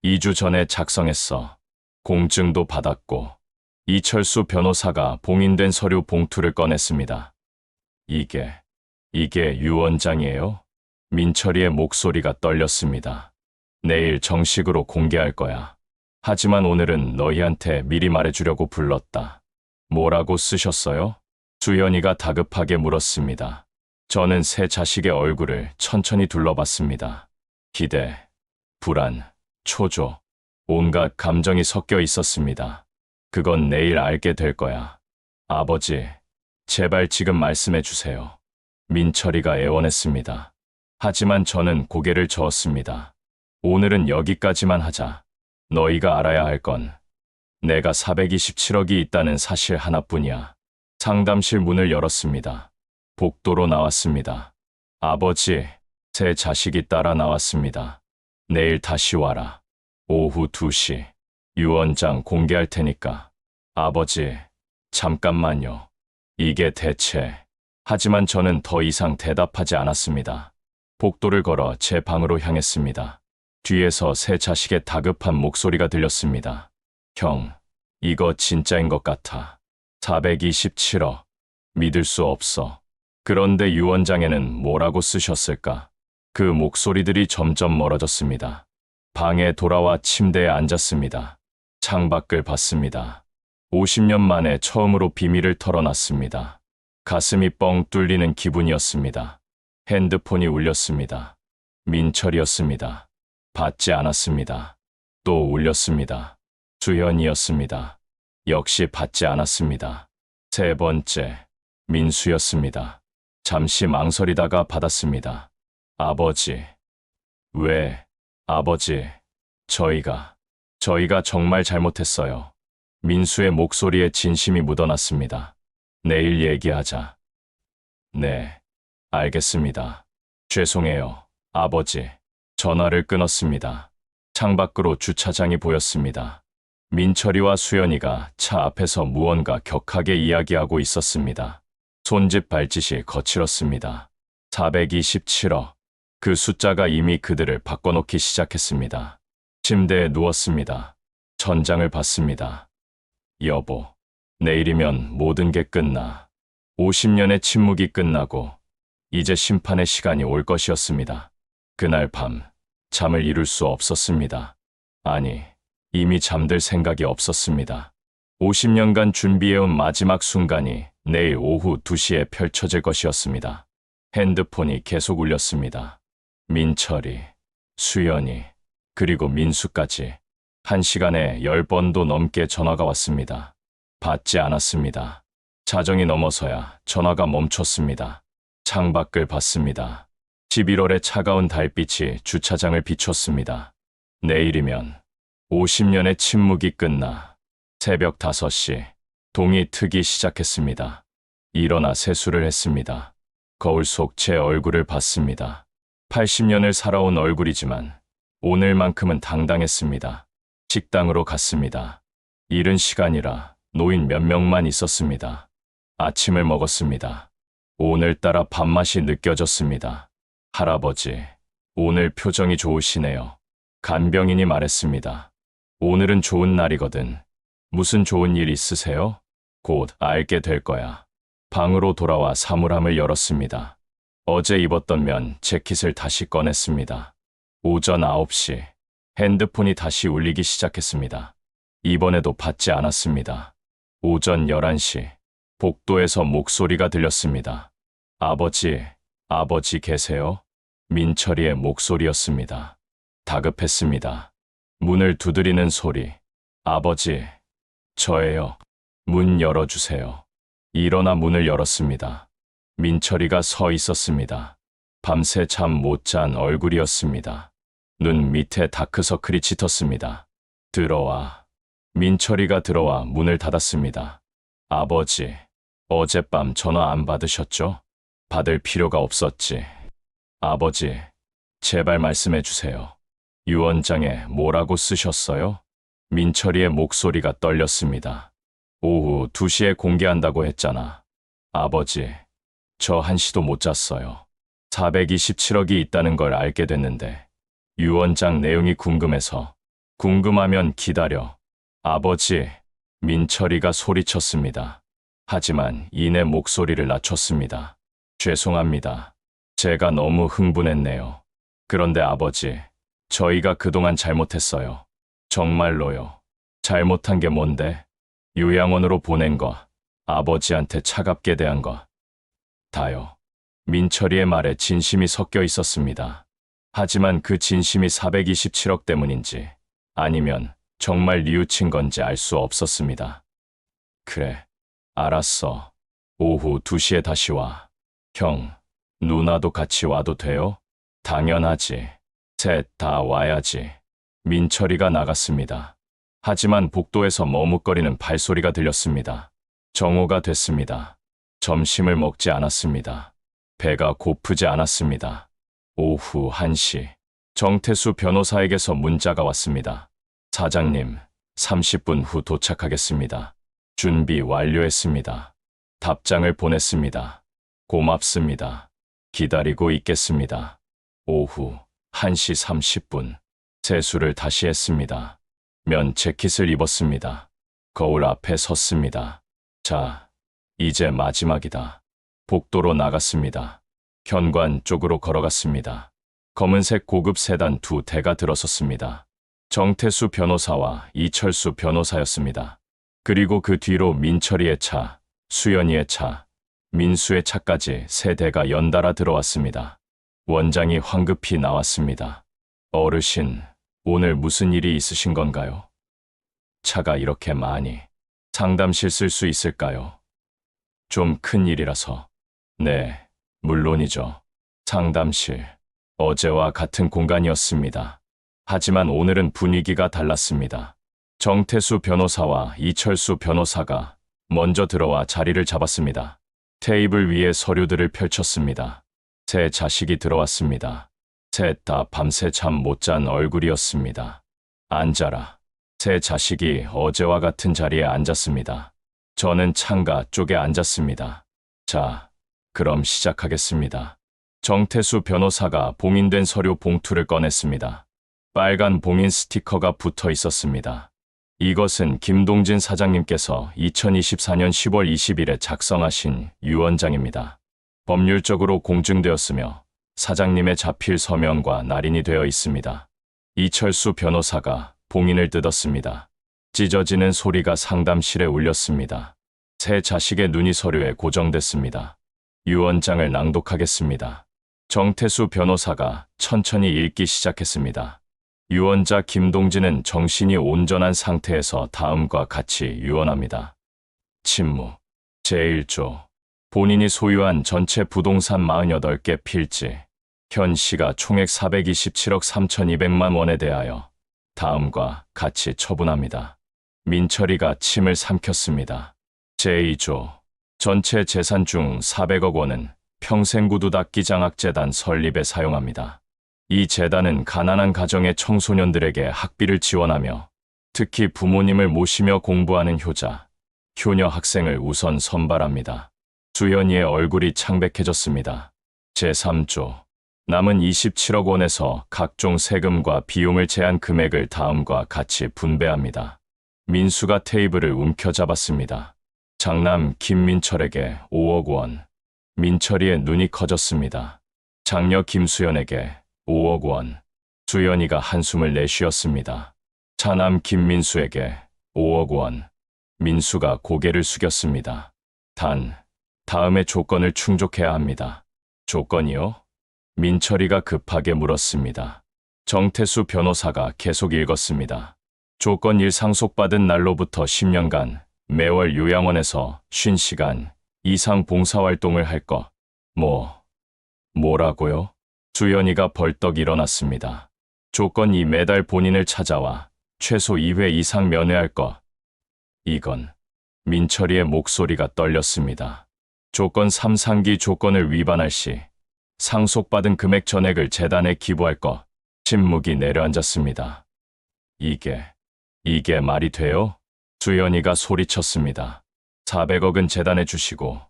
2주 전에 작성했어. 공증도 받았고. 이철수 변호사가 봉인된 서류 봉투를 꺼냈습니다. 이게 유 원장이에요? 민철이의 목소리가 떨렸습니다. 내일 정식으로 공개할 거야. 하지만 오늘은 너희한테 미리 말해주려고 불렀다. 뭐라고 쓰셨어요? 수연이가 다급하게 물었습니다. 저는 새 자식의 얼굴을 천천히 둘러봤습니다. 기대, 불안, 초조, 온갖 감정이 섞여 있었습니다. 그건 내일 알게 될 거야. 아버지, 제발 지금 말씀해 주세요. 민철이가 애원했습니다. 하지만 저는 고개를 저었습니다. 오늘은 여기까지만 하자. 너희가 알아야 할 건 내가 427억이 있다는 사실 하나뿐이야. 상담실 문을 열었습니다. 복도로 나왔습니다. 아버지, 새 자식이 따라 나왔습니다. 내일 다시 와라. 오후 2시. 유 원장 공개할 테니까. 아버지, 잠깐만요. 이게 대체. 하지만 저는 더 이상 대답하지 않았습니다. 복도를 걸어 제 방으로 향했습니다. 뒤에서 새 자식의 다급한 목소리가 들렸습니다. 형, 이거 진짜인 것 같아. 427억. 믿을 수 없어. 그런데 유 원장에는 뭐라고 쓰셨을까? 그 목소리들이 점점 멀어졌습니다. 방에 돌아와 침대에 앉았습니다. 창밖을 봤습니다. 50년 만에 처음으로 비밀을 털어놨습니다. 가슴이 뻥 뚫리는 기분이었습니다. 핸드폰이 울렸습니다. 민철이었습니다. 받지 않았습니다. 또 울렸습니다. 수현이었습니다. 역시 받지 않았습니다. 세 번째, 민수였습니다. 잠시 망설이다가 받았습니다. 아버지. 왜, 아버지, 저희가 정말 잘못했어요. 민수의 목소리에 진심이 묻어났습니다. 내일 얘기하자. 네, 알겠습니다. 죄송해요, 아버지. 전화를 끊었습니다. 창밖으로 주차장이 보였습니다. 민철이와 수연이가 차 앞에서 무언가 격하게 이야기하고 있었습니다. 손짓 발짓이 거칠었습니다. 427억. 그 숫자가 이미 그들을 바꿔놓기 시작했습니다. 침대에 누웠습니다. 천장을 봤습니다. 여보, 내일이면 모든 게 끝나. 50년의 침묵이 끝나고 이제 심판의 시간이 올 것이었습니다. 그날 밤 잠을 이룰 수 없었습니다. 아니, 이미 잠들 생각이 없었습니다. 50년간 준비해온 마지막 순간이 내일 오후 2시에 펼쳐질 것이었습니다. 핸드폰이 계속 울렸습니다. 민철이, 수연이, 그리고 민수까지 1시간에 10번도 넘게 전화가 왔습니다. 받지 않았습니다. 자정이 넘어서야 전화가 멈췄습니다. 창밖을 봤습니다. 11월의 차가운 달빛이 주차장을 비췄습니다. 내일이면 50년의 침묵이 끝나 새벽 5시 동이 트기 시작했습니다. 일어나 세수를 했습니다. 거울 속 제 얼굴을 봤습니다. 80년을 살아온 얼굴이지만 오늘만큼은 당당했습니다. 식당으로 갔습니다. 이른 시간이라 노인 몇 명만 있었습니다. 아침을 먹었습니다. 오늘따라 밥맛이 느껴졌습니다. 할아버지, 오늘 표정이 좋으시네요. 간병인이 말했습니다. 오늘은 좋은 날이거든. 무슨 좋은 일 있으세요? 곧 알게 될 거야. 방으로 돌아와 사물함을 열었습니다. 어제 입었던 면 재킷을 다시 꺼냈습니다. 오전 9시 핸드폰이 다시 울리기 시작했습니다. 이번에도 받지 않았습니다. 오전 11시 복도에서 목소리가 들렸습니다. 아버지, 아버지 계세요? 민철이의 목소리였습니다. 다급했습니다. 문을 두드리는 소리. 아버지, 저예요. 문 열어주세요. 일어나 문을 열었습니다. 민철이가 서 있었습니다. 밤새 잠 못 잔 얼굴이었습니다. 눈 밑에 다크서클이 짙었습니다. 들어와. 민철이가 들어와 문을 닫았습니다. 아버지, 어젯밤 전화 안 받으셨죠? 받을 필요가 없었지. 아버지, 제발 말씀해 주세요. 유언장에 뭐라고 쓰셨어요? 민철이의 목소리가 떨렸습니다. 오후 2시에 공개한다고 했잖아. 아버지, 저 1시도 못 잤어요. 427억이 있다는 걸 알게 됐는데 유언장 내용이 궁금해서. 궁금하면 기다려. 아버지, 민철이가 소리쳤습니다. 하지만 이내 목소리를 낮췄습니다. 죄송합니다. 제가 너무 흥분했네요. 그런데 아버지, 저희가 그동안 잘못했어요. 정말로요. 잘못한 게 뭔데? 요양원으로 보낸 거, 아버지한테 차갑게 대한 거. 다요. 민철이의 말에 진심이 섞여 있었습니다. 하지만 그 진심이 427억 때문인지 아니면 정말 뉘우친 건지 알 수 없었습니다. 그래, 알았어. 오후 2시에 다시 와. 형, 누나도 같이 와도 돼요? 당연하지. 셋 다 와야지. 민철이가 나갔습니다. 하지만 복도에서 머뭇거리는 발소리가 들렸습니다. 정오가 됐습니다. 점심을 먹지 않았습니다. 배가 고프지 않았습니다. 오후 1시, 정태수 변호사에게서 문자가 왔습니다. 사장님, 30분 후 도착하겠습니다. 준비 완료했습니다. 답장을 보냈습니다. 고맙습니다. 기다리고 있겠습니다. 오후 1시 30분, 세수를 다시 했습니다. 면 재킷을 입었습니다. 거울 앞에 섰습니다. 자, 이제 마지막이다. 복도로 나갔습니다. 현관 쪽으로 걸어갔습니다. 검은색 고급 세단 2대가 들어섰습니다. 정태수 변호사와 이철수 변호사였습니다. 그리고 그 뒤로 민철이의 차, 수연이의 차, 민수의 차까지 3대가 연달아 들어왔습니다. 원장이 황급히 나왔습니다. 어르신, 오늘 무슨 일이 있으신 건가요? 차가 이렇게 많이. 상담실 쓸 수 있을까요? 좀 큰 일이라서. 네, 물론이죠. 상담실. 어제와 같은 공간이었습니다. 하지만 오늘은 분위기가 달랐습니다. 정태수 변호사와 이철수 변호사가 먼저 들어와 자리를 잡았습니다. 테이블 위에 서류들을 펼쳤습니다. 제 자식이 들어왔습니다. 셋 다 밤새 잠 못 잔 얼굴이었습니다. 앉아라. 제 자식이 어제와 같은 자리에 앉았습니다. 저는 창가 쪽에 앉았습니다. 자, 그럼 시작하겠습니다. 정태수 변호사가 봉인된 서류 봉투를 꺼냈습니다. 빨간 봉인 스티커가 붙어 있었습니다. 이것은 김동진 사장님께서 2024년 10월 20일에 작성하신 유언장입니다. 법률적으로 공증되었으며 사장님의 자필 서명과 날인이 되어 있습니다. 이철수 변호사가 봉인을 뜯었습니다. 찢어지는 소리가 상담실에 울렸습니다. 새 자식의 눈이 서류에 고정됐습니다. 유언장을 낭독하겠습니다. 정태수 변호사가 천천히 읽기 시작했습니다. 유언자 김동진은 정신이 온전한 상태에서 다음과 같이 유언합니다. 침묵. 제1조. 본인이 소유한 전체 부동산 48개 필지, 현 시가 총액 427억 3,200만 원에 대하여 다음과 같이 처분합니다. 민철이가 침을 삼켰습니다. 제2조. 전체 재산 중 400억 원은 평생구두닦기장학재단 설립에 사용합니다. 이 재단은 가난한 가정의 청소년들에게 학비를 지원하며 특히 부모님을 모시며 공부하는 효자, 효녀 학생을 우선 선발합니다. 수연이의 얼굴이 창백해졌습니다. 제3조. 남은 27억 원에서 각종 세금과 비용을 제한 금액을 다음과 같이 분배합니다. 민수가 테이블을 움켜잡았습니다. 장남 김민철에게 5억 원. 민철이의 눈이 커졌습니다. 장녀 김수연에게 5억 원. 수연이가 한숨을 내쉬었습니다. 차남 김민수에게 5억 원. 민수가 고개를 숙였습니다. 단, 다음의 조건을 충족해야 합니다. 조건이요? 민철이가 급하게 물었습니다. 정태수 변호사가 계속 읽었습니다. 조건 1 상속받은 날로부터 10년간 매월 요양원에서 50시간 이상 봉사활동을 할 것. 뭐라고요? 수연이가 벌떡 일어났습니다. 조건 2 매달 본인을 찾아와 최소 2회 이상 면회할 것. 이건 민철이의 목소리가 떨렸습니다. 조건 3 상기 조건을 위반할 시 상속받은 금액 전액을 재단에 기부할 것. 침묵이 내려앉았습니다. 이게 말이 돼요? 수연이가 소리쳤습니다. 400억은 재단에 주시고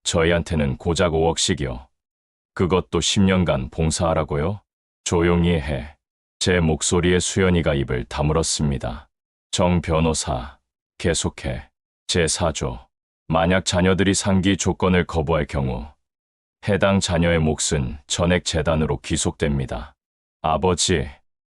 저희한테는 고작 5억씩이요. 그것도 10년간 봉사하라고요? 조용히 해. 제 목소리에 수연이가 입을 다물었습니다. 정 변호사, 계속해. 제4조. 만약 자녀들이 상기 조건을 거부할 경우 해당 자녀의 몫은 전액 재단으로 귀속됩니다. 아버지,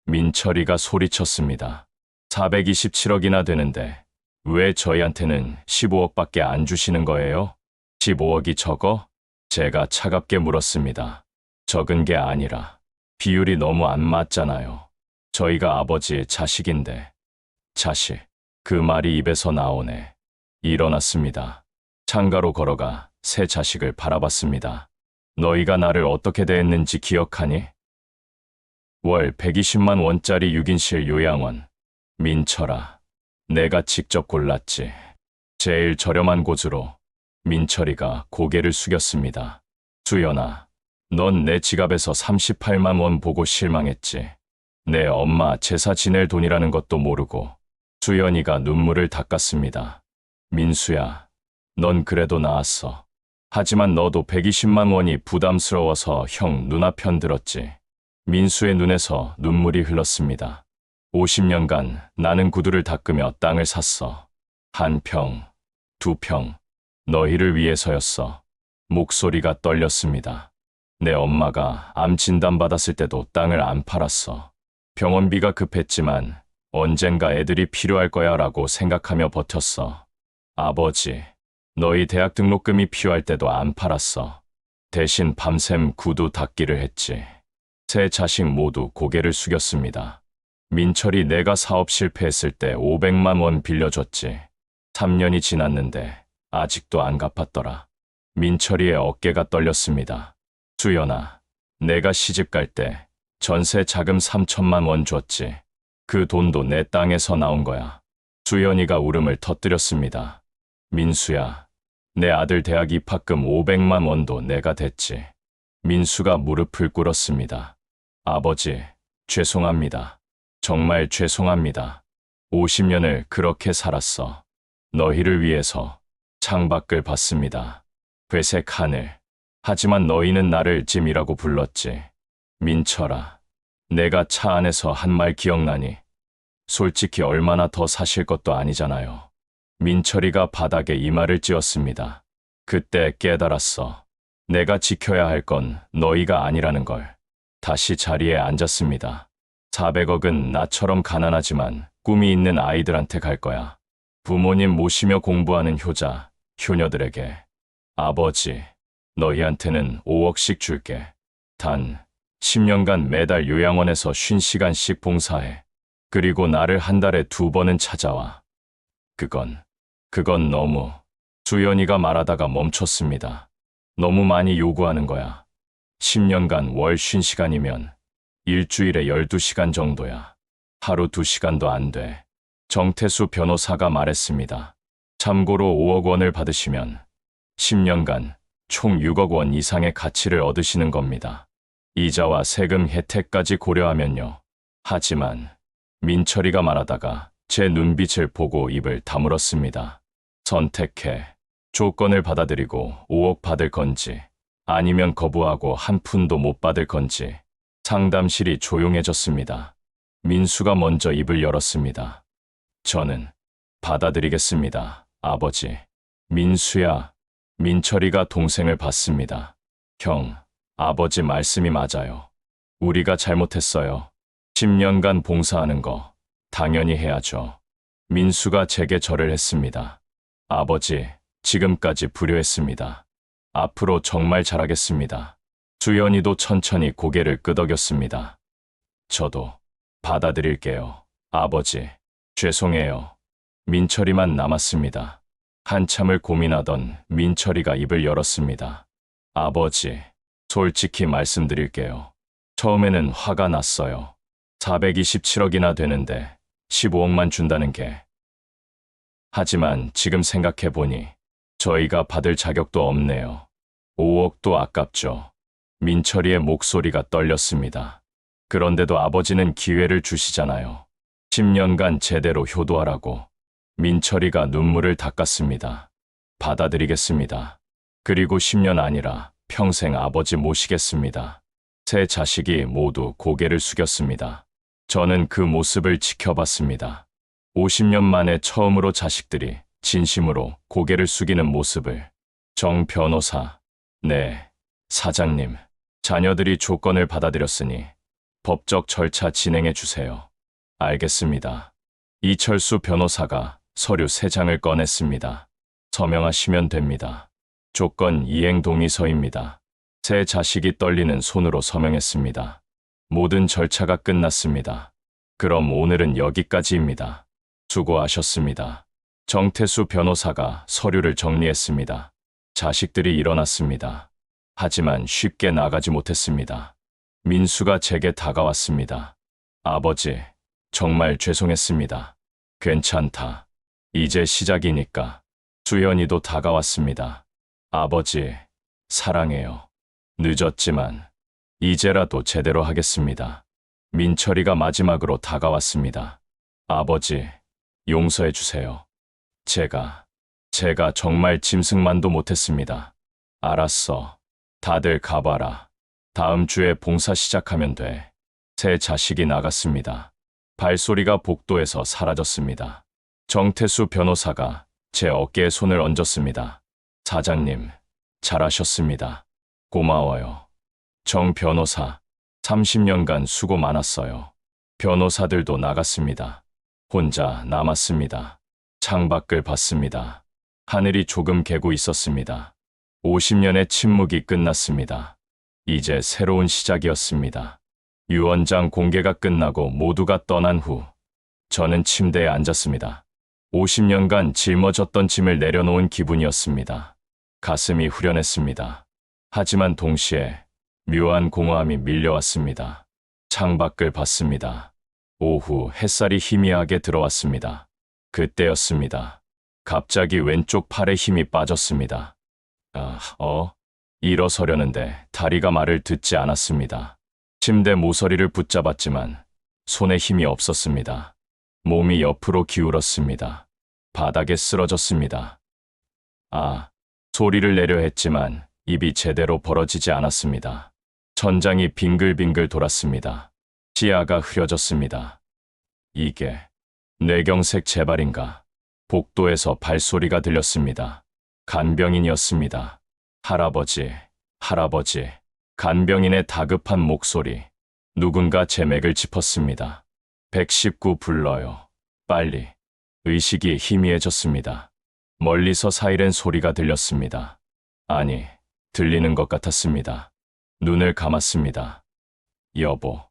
민철이가 소리쳤습니다. 427억이나 되는데 왜 저희한테는 15억밖에 안 주시는 거예요? 15억이 적어? 제가 차갑게 물었습니다. 적은 게 아니라 비율이 너무 안 맞잖아요. 저희가 아버지의 자식인데. 자식, 그 말이 입에서 나오네. 일어났습니다. 창가로 걸어가 새 자식을 바라봤습니다. 너희가 나를 어떻게 대했는지 기억하니? 월 120만 원짜리 6인실 요양원. 민철아, 내가 직접 골랐지. 제일 저렴한 곳으로. 민철이가 고개를 숙였습니다. 수연아, 넌 내 지갑에서 38만 원 보고 실망했지. 내 엄마 제사 지낼 돈이라는 것도 모르고. 수연이가 눈물을 닦았습니다. 민수야, 넌 그래도 나았어. 하지만 너도 120만 원이 부담스러워서 형 누나 편 들었지. 민수의 눈에서 눈물이 흘렀습니다. 50년간 나는 구두를 닦으며 땅을 샀어. 1평, 2평, 너희를 위해서였어. 목소리가 떨렸습니다. 내 엄마가 암 진단받았을 때도 땅을 안 팔았어. 병원비가 급했지만 언젠가 애들이 필요할 거야 라고 생각하며 버텼어. 아버지, 너희 대학 등록금이 필요할 때도 안 팔았어. 대신 밤샘 구두 닦기를 했지. 세 자식 모두 고개를 숙였습니다. 민철이 내가 사업 실패했을 때 500만 원 빌려줬지. 3년이 지났는데 아직도 안 갚았더라. 민철이의 어깨가 떨렸습니다. 수연아, 내가 시집 갈 때 전세 자금 3천만 원 줬지. 그 돈도 내 땅에서 나온 거야. 수연이가 울음을 터뜨렸습니다. 민수야, 내 아들 대학 입학금 500만 원도 내가 댔지. 민수가 무릎을 꿇었습니다. 아버지, 죄송합니다. 정말 죄송합니다. 50년을 그렇게 살았어. 너희를 위해서 창밖을 봤습니다. 회색 하늘. 하지만 너희는 나를 짐이라고 불렀지. 민철아, 내가 차 안에서 한 말 기억나니? 솔직히 얼마나 더 사실 것도 아니잖아요. 민철이가 바닥에 이마를 찧었습니다. 그때 깨달았어. 내가 지켜야 할 건 너희가 아니라는 걸. 다시 자리에 앉았습니다. 400억은 나처럼 가난하지만 꿈이 있는 아이들한테 갈 거야. 부모님 모시며 공부하는 효자, 효녀들에게. 아버지, 너희한테는 5억씩 줄게. 단 10년간 매달 요양원에서 50시간씩 봉사해. 그리고 나를 한 달에 2번은 찾아와. 그건 너무. 수연이가 말하다가 멈췄습니다. 너무 많이 요구하는 거야. 10년간 월 50시간이면 일주일에 12시간 정도야. 하루 2시간도 안 돼. 정태수 변호사가 말했습니다. 참고로 5억 원을 받으시면 10년간 총 6억 원 이상의 가치를 얻으시는 겁니다. 이자와 세금 혜택까지 고려하면요. 하지만 민철이가 말하다가 제 눈빛을 보고 입을 다물었습니다. 선택해. 조건을 받아들이고 5억 받을 건지 아니면 거부하고 한 푼도 못 받을 건지. 상담실이 조용해졌습니다. 민수가 먼저 입을 열었습니다. 저는 받아들이겠습니다, 아버지. 민수야. 민철이가 동생을 봤습니다. 형, 아버지 말씀이 맞아요. 우리가 잘못했어요. 10년간 봉사하는 거 당연히 해야죠. 민수가 제게 절을 했습니다. 아버지, 지금까지 불효했습니다. 앞으로 정말 잘하겠습니다. 수연이도 천천히 고개를 끄덕였습니다. 저도 받아들일게요. 아버지, 죄송해요. 민철이만 남았습니다. 한참을 고민하던 민철이가 입을 열었습니다. 아버지, 솔직히 말씀드릴게요. 처음에는 화가 났어요. 427억이나 되는데 15억만 준다는 게. 하지만 지금 생각해보니 저희가 받을 자격도 없네요. 5억도 아깝죠. 민철이의 목소리가 떨렸습니다. 그런데도 아버지는 기회를 주시잖아요. 10년간 제대로 효도하라고. 민철이가 눈물을 닦았습니다. 받아들이겠습니다. 그리고 10년 아니라 평생 아버지 모시겠습니다. 세 자식이 모두 고개를 숙였습니다. 저는 그 모습을 지켜봤습니다. 50년 만에 처음으로 자식들이 진심으로 고개를 숙이는 모습을. 정 변호사. 네, 사장님. 자녀들이 조건을 받아들였으니 법적 절차 진행해 주세요. 알겠습니다. 이철수 변호사가 서류 3장을 꺼냈습니다. 서명하시면 됩니다. 조건 이행 동의서입니다. 세 자식이 떨리는 손으로 서명했습니다. 모든 절차가 끝났습니다. 그럼 오늘은 여기까지입니다. 수고하셨습니다. 정태수 변호사가 서류를 정리했습니다. 자식들이 일어났습니다. 하지만 쉽게 나가지 못했습니다. 민수가 제게 다가왔습니다. 아버지, 정말 죄송했습니다. 괜찮다. 이제 시작이니까. 수연이도 다가왔습니다. 아버지, 사랑해요. 늦었지만 이제라도 제대로 하겠습니다. 민철이가 마지막으로 다가왔습니다. 아버지, 용서해 주세요. 제가 정말 짐승만도 못했습니다. 알았어. 다들 가봐라. 다음 주에 봉사 시작하면 돼. 세 자식이 나갔습니다. 발소리가 복도에서 사라졌습니다. 정태수 변호사가 제 어깨에 손을 얹었습니다. 사장님, 잘하셨습니다. 고마워요. 정 변호사, 30년간 수고 많았어요. 변호사들도 나갔습니다. 혼자 남았습니다. 창밖을 봤습니다. 하늘이 조금 개고 있었습니다. 50년의 침묵이 끝났습니다. 이제 새로운 시작이었습니다. 유언장 공개가 끝나고 모두가 떠난 후 저는 침대에 앉았습니다. 50년간 짊어졌던 짐을 내려놓은 기분이었습니다. 가슴이 후련했습니다. 하지만 동시에 묘한 공허함이 밀려왔습니다. 창밖을 봤습니다. 오후 햇살이 희미하게 들어왔습니다. 그때였습니다. 갑자기 왼쪽 팔에 힘이 빠졌습니다. 일어서려는데 다리가 말을 듣지 않았습니다. 침대 모서리를 붙잡았지만 손에 힘이 없었습니다. 몸이 옆으로 기울었습니다. 바닥에 쓰러졌습니다. 소리를 내려 했지만 입이 제대로 벌어지지 않았습니다. 천장이 빙글빙글 돌았습니다. 시야가 흐려졌습니다. 이게 뇌경색 재발인가? 복도에서 발소리가 들렸습니다. 간병인이었습니다. 할아버지, 할아버지. 간병인의 다급한 목소리. 누군가 제 맥을 짚었습니다. 119 불러요. 빨리. 의식이 희미해졌습니다. 멀리서 사이렌 소리가 들렸습니다. 아니, 들리는 것 같았습니다. 눈을 감았습니다. 여보,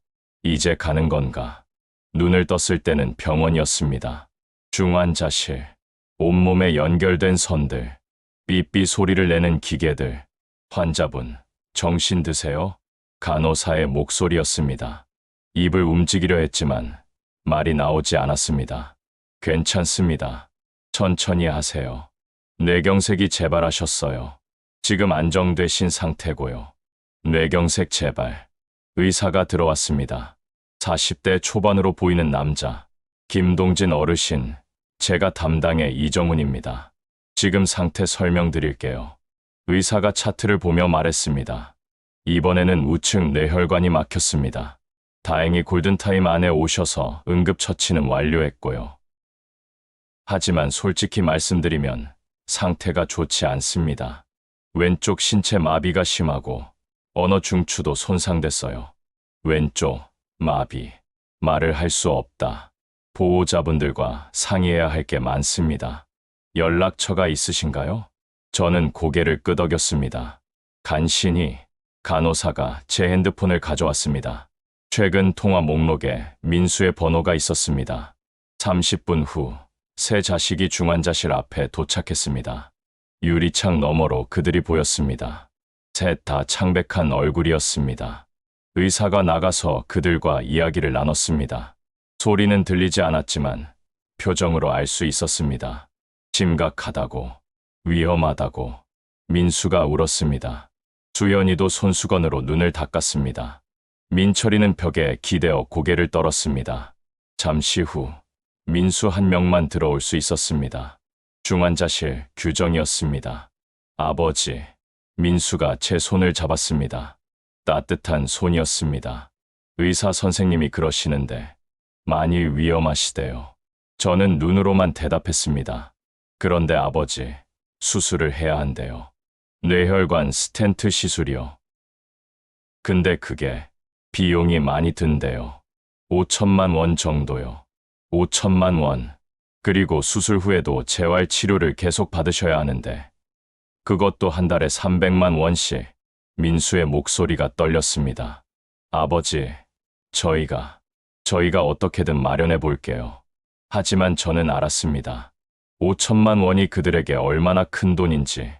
이제 가는 건가? 눈을 떴을 때는 병원이었습니다. 중환자실, 온몸에 연결된 선들, 삐삐 소리를 내는 기계들. 환자분, 정신 드세요? 간호사의 목소리였습니다. 입을 움직이려 했지만 말이 나오지 않았습니다. 괜찮습니다. 천천히 하세요. 뇌경색이 재발하셨어요. 지금 안정되신 상태고요. 뇌경색 재발. 의사가 들어왔습니다. 40대 초반으로 보이는 남자. 김동진 어르신, 제가 담당의 이정훈입니다. 지금 상태 설명드릴게요. 의사가 차트를 보며 말했습니다. 이번에는 우측 뇌혈관이 막혔습니다. 다행히 골든타임 안에 오셔서 응급처치는 완료했고요. 하지만 솔직히 말씀드리면 상태가 좋지 않습니다. 왼쪽 신체 마비가 심하고 언어 중추도 손상됐어요. 왼쪽 마비. 말을 할 수 없다. 보호자분들과 상의해야 할 게 많습니다. 연락처가 있으신가요? 저는 고개를 끄덕였습니다. 간신히 간호사가 제 핸드폰을 가져왔습니다. 최근 통화 목록에 민수의 번호가 있었습니다. 30분 후 세 자식이 중환자실 앞에 도착했습니다. 유리창 너머로 그들이 보였습니다. 셋 다 창백한 얼굴이었습니다. 의사가 나가서 그들과 이야기를 나눴습니다. 소리는 들리지 않았지만 표정으로 알 수 있었습니다. 심각하다고, 위험하다고. 민수가 울었습니다. 수연이도 손수건으로 눈을 닦았습니다. 민철이는 벽에 기대어 고개를 떨었습니다. 잠시 후 민수 한 명만 들어올 수 있었습니다. 중환자실 규정이었습니다. 아버지, 민수가 제 손을 잡았습니다. 따뜻한 손이었습니다. 의사 선생님이 그러시는데 많이 위험하시대요. 저는 눈으로만 대답했습니다. 그런데 아버지, 수술을 해야 한대요. 뇌혈관 스텐트 시술이요. 근데 그게 비용이 많이 든대요. 5천만 원 정도요. 5천만 원. 그리고 수술 후에도 재활 치료를 계속 받으셔야 하는데 그것도 한 달에 300만 원씩. 민수의 목소리가 떨렸습니다. 아버지, 저희가 어떻게든 마련해 볼게요. 하지만 저는 알았습니다. 5천만 원이 그들에게 얼마나 큰 돈인지.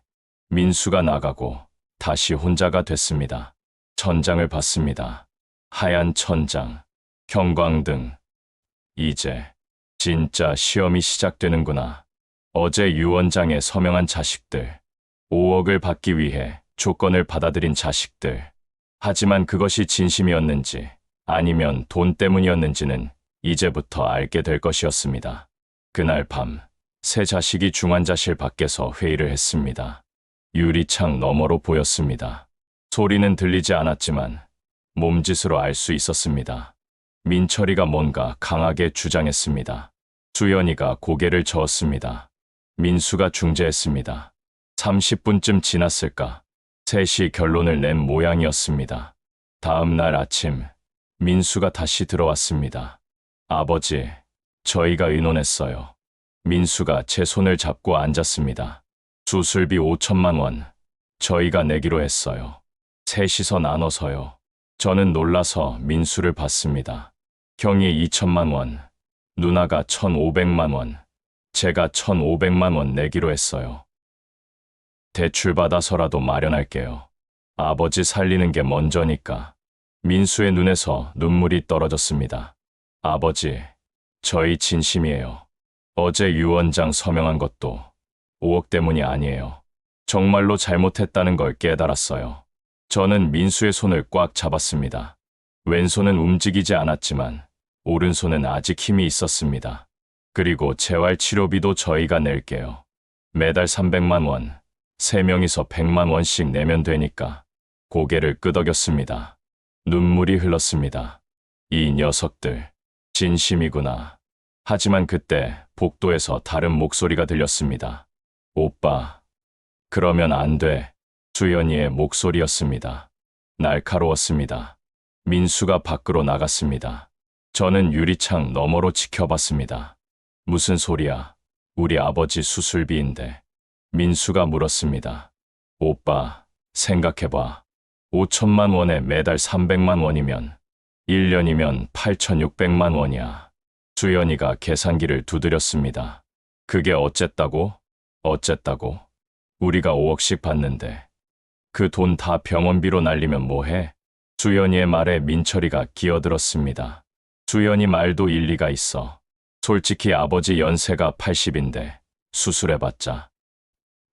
민수가 나가고 다시 혼자가 됐습니다. 천장을 봤습니다. 하얀 천장, 형광등. 이제 진짜 시험이 시작되는구나. 어제 유언장에 서명한 자식들. 5억을 받기 위해 조건을 받아들인 자식들. 하지만 그것이 진심이었는지 아니면 돈 때문이었는지는 이제부터 알게 될 것이었습니다. 그날 밤, 세 자식이 중환자실 밖에서 회의를 했습니다. 유리창 너머로 보였습니다. 소리는 들리지 않았지만 몸짓으로 알 수 있었습니다. 민철이가 뭔가 강하게 주장했습니다. 수연이가 고개를 저었습니다. 민수가 중재했습니다. 30분쯤 지났을까? 셋이 결론을 낸 모양이었습니다. 다음 날 아침, 민수가 다시 들어왔습니다. 아버지, 저희가 의논했어요. 민수가 제 손을 잡고 앉았습니다. 수술비 5천만 원, 저희가 내기로 했어요. 셋이서 나눠서요. 저는 놀라서 민수를 봤습니다. 형이 2천만 원, 누나가 1,500만 원, 제가 1,500만 원 내기로 했어요. 대출받아서라도 마련할게요. 아버지 살리는 게 먼저니까. 민수의 눈에서 눈물이 떨어졌습니다. 아버지, 저희 진심이에요. 어제 유 원장 서명한 것도 5억 때문이 아니에요. 정말로 잘못했다는 걸 깨달았어요. 저는 민수의 손을 꽉 잡았습니다. 왼손은 움직이지 않았지만 오른손은 아직 힘이 있었습니다. 그리고 재활치료비도 저희가 낼게요. 매달 300만 원, 3명이서 100만 원씩 내면 되니까. 고개를 끄덕였습니다. 눈물이 흘렀습니다. 이 녀석들, 진심이구나. 하지만 그때 복도에서 다른 목소리가 들렸습니다. 오빠, 그러면 안 돼. 수연이의 목소리였습니다. 날카로웠습니다. 민수가 밖으로 나갔습니다. 저는 유리창 너머로 지켜봤습니다. 무슨 소리야? 우리 아버지 수술비인데. 민수가 물었습니다. 오빠, 생각해봐. 5천만 원에 매달 300만 원이면 1년이면 8,600만 원이야. 수연이가 계산기를 두드렸습니다. 그게 어쨌다고? 어쨌다고? 우리가 5억씩 받는데 그 돈 다 병원비로 날리면 뭐해? 수연이의 말에 민철이가 끼어들었습니다. 수연이 말도 일리가 있어. 솔직히 아버지 연세가 80인데 수술해봤자.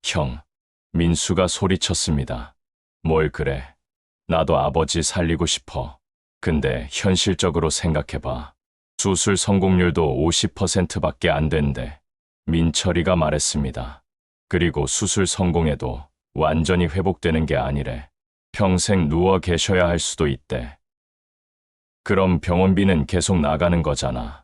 형, 민수가 소리쳤습니다. 뭘 그래? 나도 아버지 살리고 싶어. 근데 현실적으로 생각해봐. 수술 성공률도 50%밖에 안 된대. 민철이가 말했습니다. 그리고 수술 성공해도 완전히 회복되는 게 아니래. 평생 누워 계셔야 할 수도 있대. 그럼 병원비는 계속 나가는 거잖아.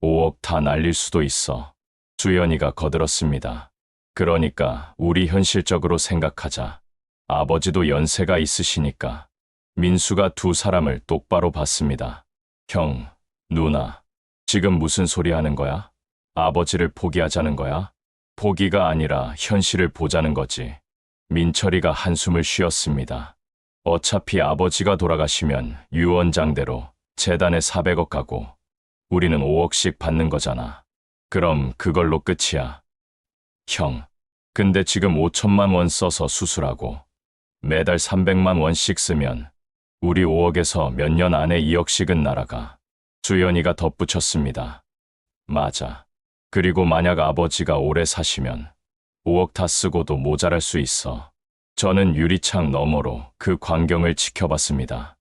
5억 다 날릴 수도 있어. 수연이가 거들었습니다. 그러니까 우리 현실적으로 생각하자. 아버지도 연세가 있으시니까. 민수가 두 사람을 똑바로 봤습니다. 형, 누나, 지금 무슨 소리 하는 거야? 아버지를 포기하자는 거야? 포기가 아니라 현실을 보자는 거지. 민철이가 한숨을 쉬었습니다. 어차피 아버지가 돌아가시면 유 원장대로 재단에 400억 가고 우리는 5억씩 받는 거잖아. 그럼 그걸로 끝이야. 형, 근데 지금 5천만 원 써서 수술하고 매달 300만 원씩 쓰면 우리 5억에서 몇 년 안에 2억씩은 날아가. 수연이가 덧붙였습니다. 맞아. 그리고 만약 아버지가 오래 사시면 5억 다 쓰고도 모자랄 수 있어. 저는 유리창 너머로 그 광경을 지켜봤습니다.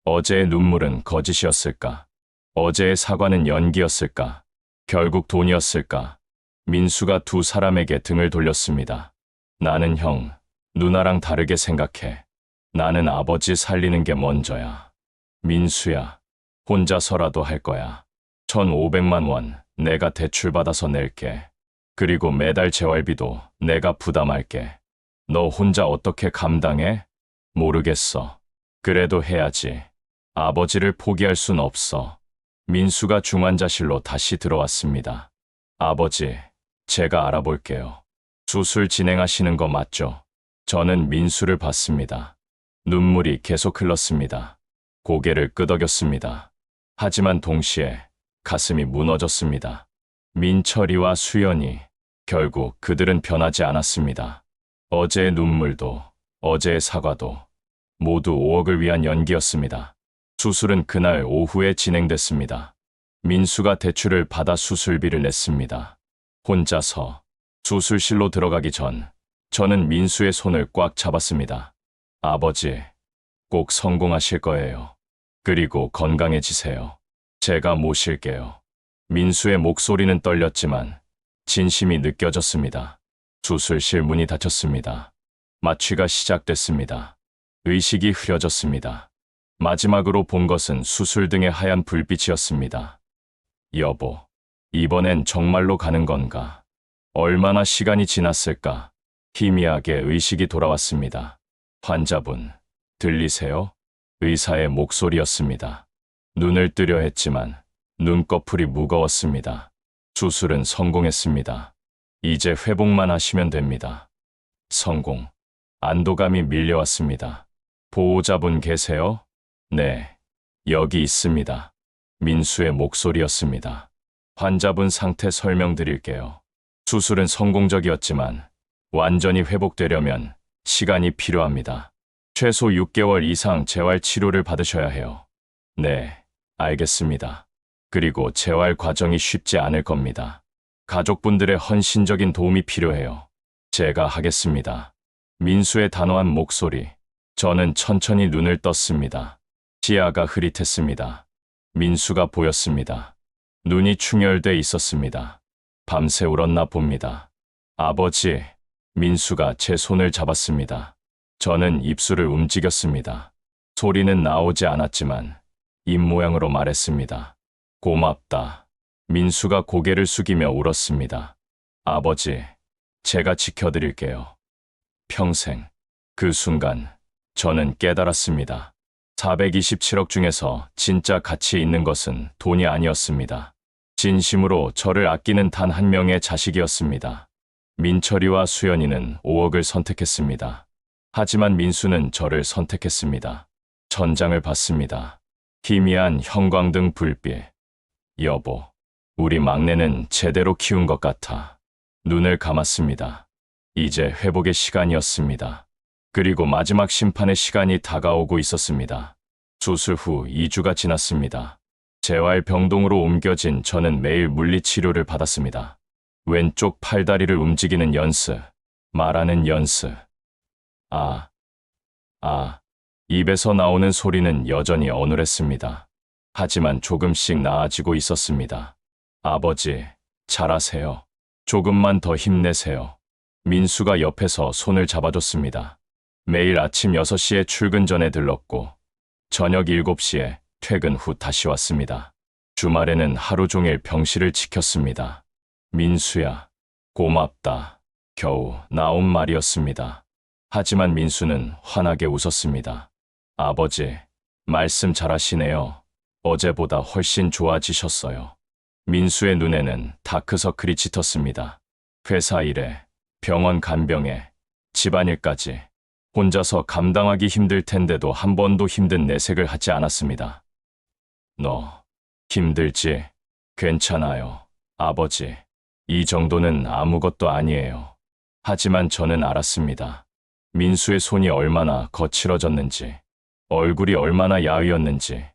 어제의 눈물은 거짓이었을까? 어제의 사과는 연기였을까? 결국 돈이었을까? 민수가 두 사람에게 등을 돌렸습니다. 나는 형, 누나랑 다르게 생각해. 나는 아버지 살리는 게 먼저야. 민수야, 혼자서라도 할 거야. 1,500만 원 내가 대출받아서 낼게. 그리고 매달 재활비도 내가 부담할게. 너 혼자 어떻게 감당해? 모르겠어. 그래도 해야지. 아버지를 포기할 순 없어. 민수가 중환자실로 다시 들어왔습니다. 아버지, 제가 알아볼게요. 수술 진행하시는 거 맞죠? 저는 민수를 봤습니다. 눈물이 계속 흘렀습니다. 고개를 끄덕였습니다. 하지만 동시에 가슴이 무너졌습니다. 민철이와 수연이, 결국 그들은 변하지 않았습니다. 어제의 눈물도, 어제의 사과도 모두 5억을 위한 연기였습니다. 수술은 그날 오후에 진행됐습니다. 민수가 대출을 받아 수술비를 냈습니다. 혼자서 수술실로 들어가기 전 저는 민수의 손을 꽉 잡았습니다. 아버지, 꼭 성공하실 거예요. 그리고 건강해지세요. 제가 모실게요. 민수의 목소리는 떨렸지만 진심이 느껴졌습니다. 수술실 문이 닫혔습니다. 마취가 시작됐습니다. 의식이 흐려졌습니다. 마지막으로 본 것은 수술 등의 하얀 불빛이었습니다. 여보, 이번엔 정말로 가는 건가? 얼마나 시간이 지났을까? 희미하게 의식이 돌아왔습니다. 환자분, 들리세요? 의사의 목소리였습니다. 눈을 뜨려 했지만 눈꺼풀이 무거웠습니다. 수술은 성공했습니다. 이제 회복만 하시면 됩니다. 성공. 안도감이 밀려왔습니다. 보호자분 계세요? 네, 여기 있습니다. 민수의 목소리였습니다. 환자분 상태 설명드릴게요. 수술은 성공적이었지만 완전히 회복되려면 시간이 필요합니다. 최소 6개월 이상 재활 치료를 받으셔야 해요. 네, 알겠습니다. 그리고 재활 과정이 쉽지 않을 겁니다. 가족분들의 헌신적인 도움이 필요해요. 제가 하겠습니다. 민수의 단호한 목소리. 저는 천천히 눈을 떴습니다. 시야가 흐릿했습니다. 민수가 보였습니다. 눈이 충혈돼 있었습니다. 밤새 울었나 봅니다. 아버지, 민수가 제 손을 잡았습니다. 저는 입술을 움직였습니다. 소리는 나오지 않았지만 입모양으로 말했습니다. 고맙다. 민수가 고개를 숙이며 울었습니다. 아버지, 제가 지켜드릴게요. 평생. 그 순간 저는 깨달았습니다. 427억 중에서 진짜 가치 있는 것은 돈이 아니었습니다. 진심으로 저를 아끼는 단 한 명의 자식이었습니다. 민철이와 수연이는 5억을 선택했습니다. 하지만 민수는 저를 선택했습니다. 천장을 봤습니다. 희미한 형광등 불빛. 여보, 우리 막내는 제대로 키운 것 같아. 눈을 감았습니다. 이제 회복의 시간이었습니다. 그리고 마지막 심판의 시간이 다가오고 있었습니다. 수술 후 2주가 지났습니다. 재활병동으로 옮겨진 저는 매일 물리치료를 받았습니다. 왼쪽 팔다리를 움직이는 연습, 말하는 연습. 입에서 나오는 소리는 여전히 어눌했습니다. 하지만 조금씩 나아지고 있었습니다. 아버지, 잘하세요. 조금만 더 힘내세요. 민수가 옆에서 손을 잡아줬습니다. 매일 아침 6시에 출근 전에 들렀고 저녁 7시에 퇴근 후 다시 왔습니다. 주말에는 하루 종일 병실을 지켰습니다. 민수야, 고맙다. 겨우 나온 말이었습니다. 하지만 민수는 환하게 웃었습니다. 아버지, 말씀 잘하시네요. 어제보다 훨씬 좋아지셨어요. 민수의 눈에는 다크서클이 짙었습니다. 회사 일에, 병원 간병에, 집안일까지 혼자서 감당하기 힘들 텐데도 한 번도 힘든 내색을 하지 않았습니다. 너 힘들지? 괜찮아요. 아버지, 이 정도는 아무것도 아니에요. 하지만 저는 알았습니다. 민수의 손이 얼마나 거칠어졌는지, 얼굴이 얼마나 야위었는지.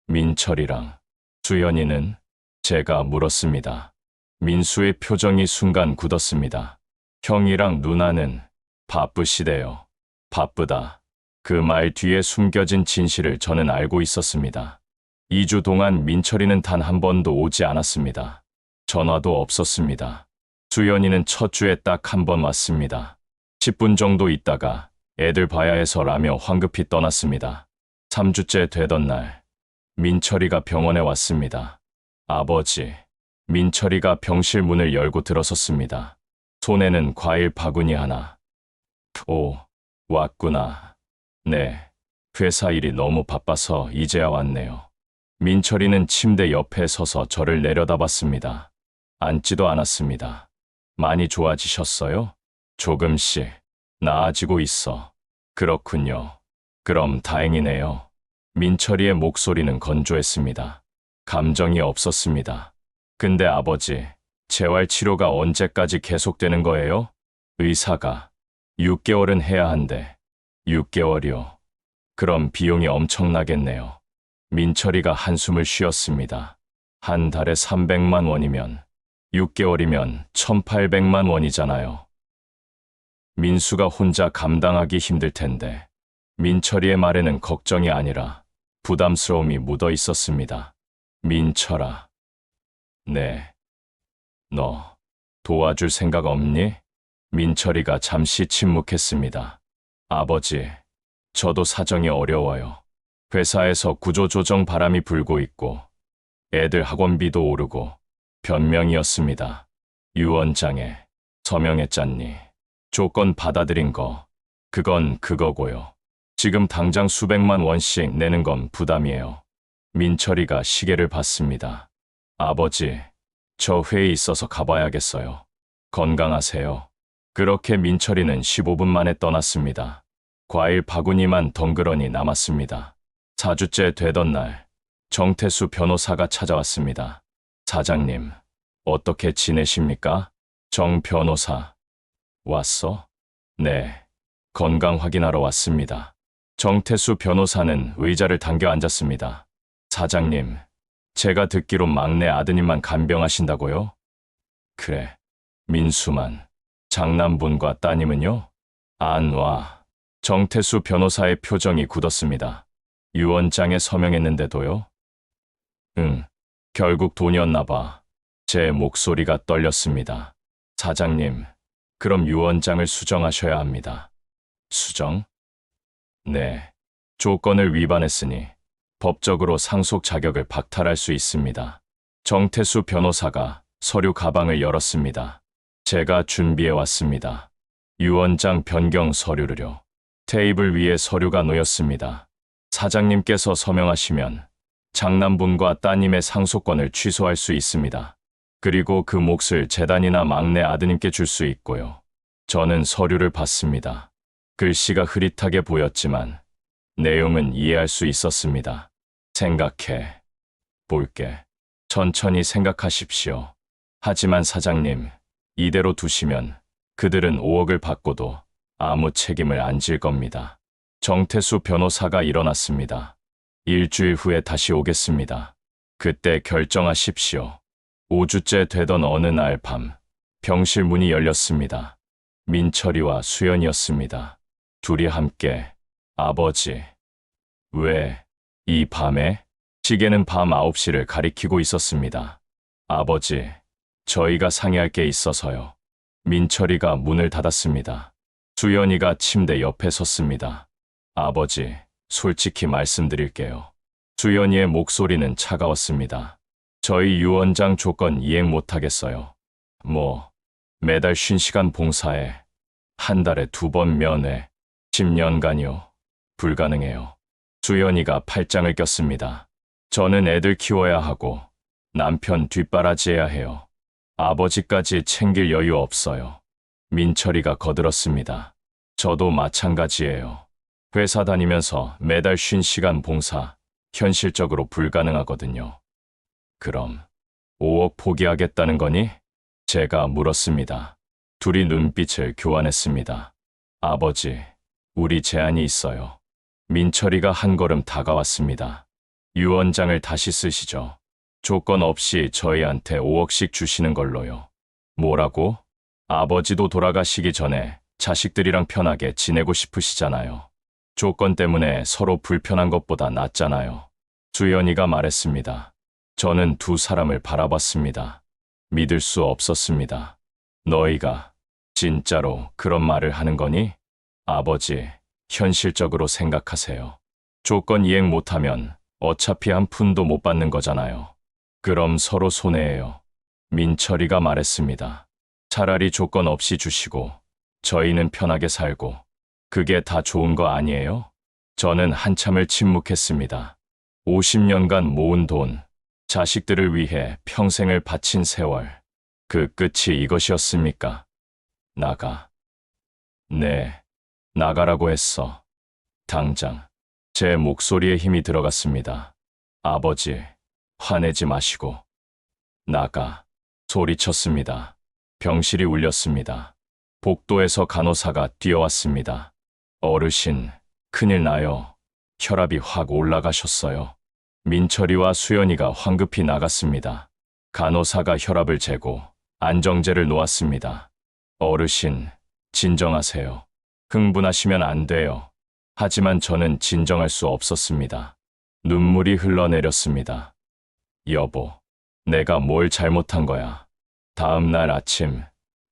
민철이랑 수연이는? 제가 물었습니다. 민수의 표정이 순간 굳었습니다. 형이랑 누나는 바쁘시대요. 바쁘다. 그 말 뒤에 숨겨진 진실을 저는 알고 있었습니다. 2주 동안 민철이는 단 한 번도 오지 않았습니다. 전화도 없었습니다. 수연이는 첫 주에 딱 한 번 왔습니다. 10분 정도 있다가 애들 봐야 해서라며 황급히 떠났습니다. 3주째 되던 날, 민철이가 병원에 왔습니다. 아버지, 민철이가 병실 문을 열고 들어섰습니다. 손에는 과일 바구니 하나. 오, 왔구나. 네, 회사 일이 너무 바빠서 이제야 왔네요. 민철이는 침대 옆에 서서 저를 내려다봤습니다. 앉지도 않았습니다. 많이 좋아지셨어요? 조금씩. 나아지고 있어. 그렇군요. 그럼 다행이네요. 민철이의 목소리는 건조했습니다. 감정이 없었습니다. 근데 아버지, 재활치료가 언제까지 계속되는 거예요? 의사가 6개월은 해야 한대. 6개월이요. 그럼 비용이 엄청나겠네요. 민철이가 한숨을 쉬었습니다. 한 달에 300만 원이면 6개월이면 1,800만 원이잖아요. 민수가 혼자 감당하기 힘들 텐데 민철이의 말에는 걱정이 아니라 부담스러움이 묻어 있었습니다. 민철아. 네. 너 도와줄 생각 없니? 민철이가 잠시 침묵했습니다. 아버지, 저도 사정이 어려워요. 회사에서 구조조정 바람이 불고 있고 애들 학원비도 오르고 변명이었습니다. 유언장에 서명했잖니. 조건 받아들인 거, 그건 그거고요. 지금 당장 수백만 원씩 내는 건 부담이에요. 민철이가 시계를 봤습니다. 아버지, 저 회의 있어서 가봐야겠어요. 건강하세요. 그렇게 민철이는 15분 만에 떠났습니다. 과일 바구니만 덩그러니 남았습니다. 4주째 되던 날, 정태수 변호사가 찾아왔습니다. 사장님, 어떻게 지내십니까? 정 변호사. 왔어? 네. 건강 확인하러 왔습니다. 정태수 변호사는 의자를 당겨 앉았습니다. 사장님, 제가 듣기로 막내 아드님만 간병하신다고요? 그래. 민수만. 장남분과 따님은요? 안 와. 정태수 변호사의 표정이 굳었습니다. 유언장에 서명했는데도요? 응. 결국 돈이었나 봐. 제 목소리가 떨렸습니다. 사장님, 그럼 유언장을 수정하셔야 합니다. 수정? 네. 조건을 위반했으니 법적으로 상속 자격을 박탈할 수 있습니다. 정태수 변호사가 서류 가방을 열었습니다. 제가 준비해 왔습니다. 유언장 변경 서류를요. 테이블 위에 서류가 놓였습니다. 사장님께서 서명하시면 장남분과 따님의 상속권을 취소할 수 있습니다. 그리고 그 몫을 재단이나 막내 아드님께 줄 수 있고요. 저는 서류를 봤습니다. 글씨가 흐릿하게 보였지만 내용은 이해할 수 있었습니다. 생각해 볼게. 천천히 생각하십시오. 하지만 사장님, 이대로 두시면 그들은 5억을 받고도 아무 책임을 안 질 겁니다. 정태수 변호사가 일어났습니다. 일주일 후에 다시 오겠습니다. 그때 결정하십시오. 5주째 되던 어느 날 밤, 병실 문이 열렸습니다. 민철이와 수연이었습니다. 둘이 함께, 아버지. 왜, 이 밤에? 시계는 밤 9시를 가리키고 있었습니다. 아버지, 저희가 상의할 게 있어서요. 민철이가 문을 닫았습니다. 수연이가 침대 옆에 섰습니다. 아버지, 솔직히 말씀드릴게요. 수연이의 목소리는 차가웠습니다. 저희 유언장 조건 이행 못하겠어요. 매달 50시간 봉사에 한 달에 2번 면회, 10년간요. 불가능해요. 수연이가 팔짱을 꼈습니다. 저는 애들 키워야 하고 남편 뒷바라지해야 해요. 아버지까지 챙길 여유 없어요. 민철이가 거들었습니다. 저도 마찬가지예요. 회사 다니면서 매달 50시간 봉사, 현실적으로 불가능하거든요. 그럼 5억 포기하겠다는 거니? 제가 물었습니다. 둘이 눈빛을 교환했습니다. 아버지, 우리 제안이 있어요. 민철이가 한 걸음 다가왔습니다. 유언장을 다시 쓰시죠. 조건 없이 저희한테 5억씩 주시는 걸로요. 뭐라고? 아버지도 돌아가시기 전에 자식들이랑 편하게 지내고 싶으시잖아요. 조건 때문에 서로 불편한 것보다 낫잖아요. 수연이가 말했습니다. 저는 두 사람을 바라봤습니다. 믿을 수 없었습니다. 너희가 진짜로 그런 말을 하는 거니? 아버지, 현실적으로 생각하세요. 조건 이행 못하면 어차피 한 푼도 못 받는 거잖아요. 그럼 서로 손해예요. 민철이가 말했습니다. 차라리 조건 없이 주시고 저희는 편하게 살고 그게 다 좋은 거 아니에요? 저는 한참을 침묵했습니다. 50년간 모은 돈, 자식들을 위해 평생을 바친 세월, 그 끝이 이것이었습니까? 나가. 네, 나가라고 했어. 당장. 제 목소리에 힘이 들어갔습니다. 아버지, 화내지 마시고. 나가. 소리쳤습니다. 병실이 울렸습니다. 복도에서 간호사가 뛰어왔습니다. 어르신, 큰일 나요. 혈압이 확 올라가셨어요. 민철이와 수연이가 황급히 나갔습니다. 간호사가 혈압을 재고 안정제를 놓았습니다. 어르신, 진정하세요. 흥분하시면 안 돼요. 하지만 저는 진정할 수 없었습니다. 눈물이 흘러내렸습니다. 여보, 내가 뭘 잘못한 거야. 다음 날 아침,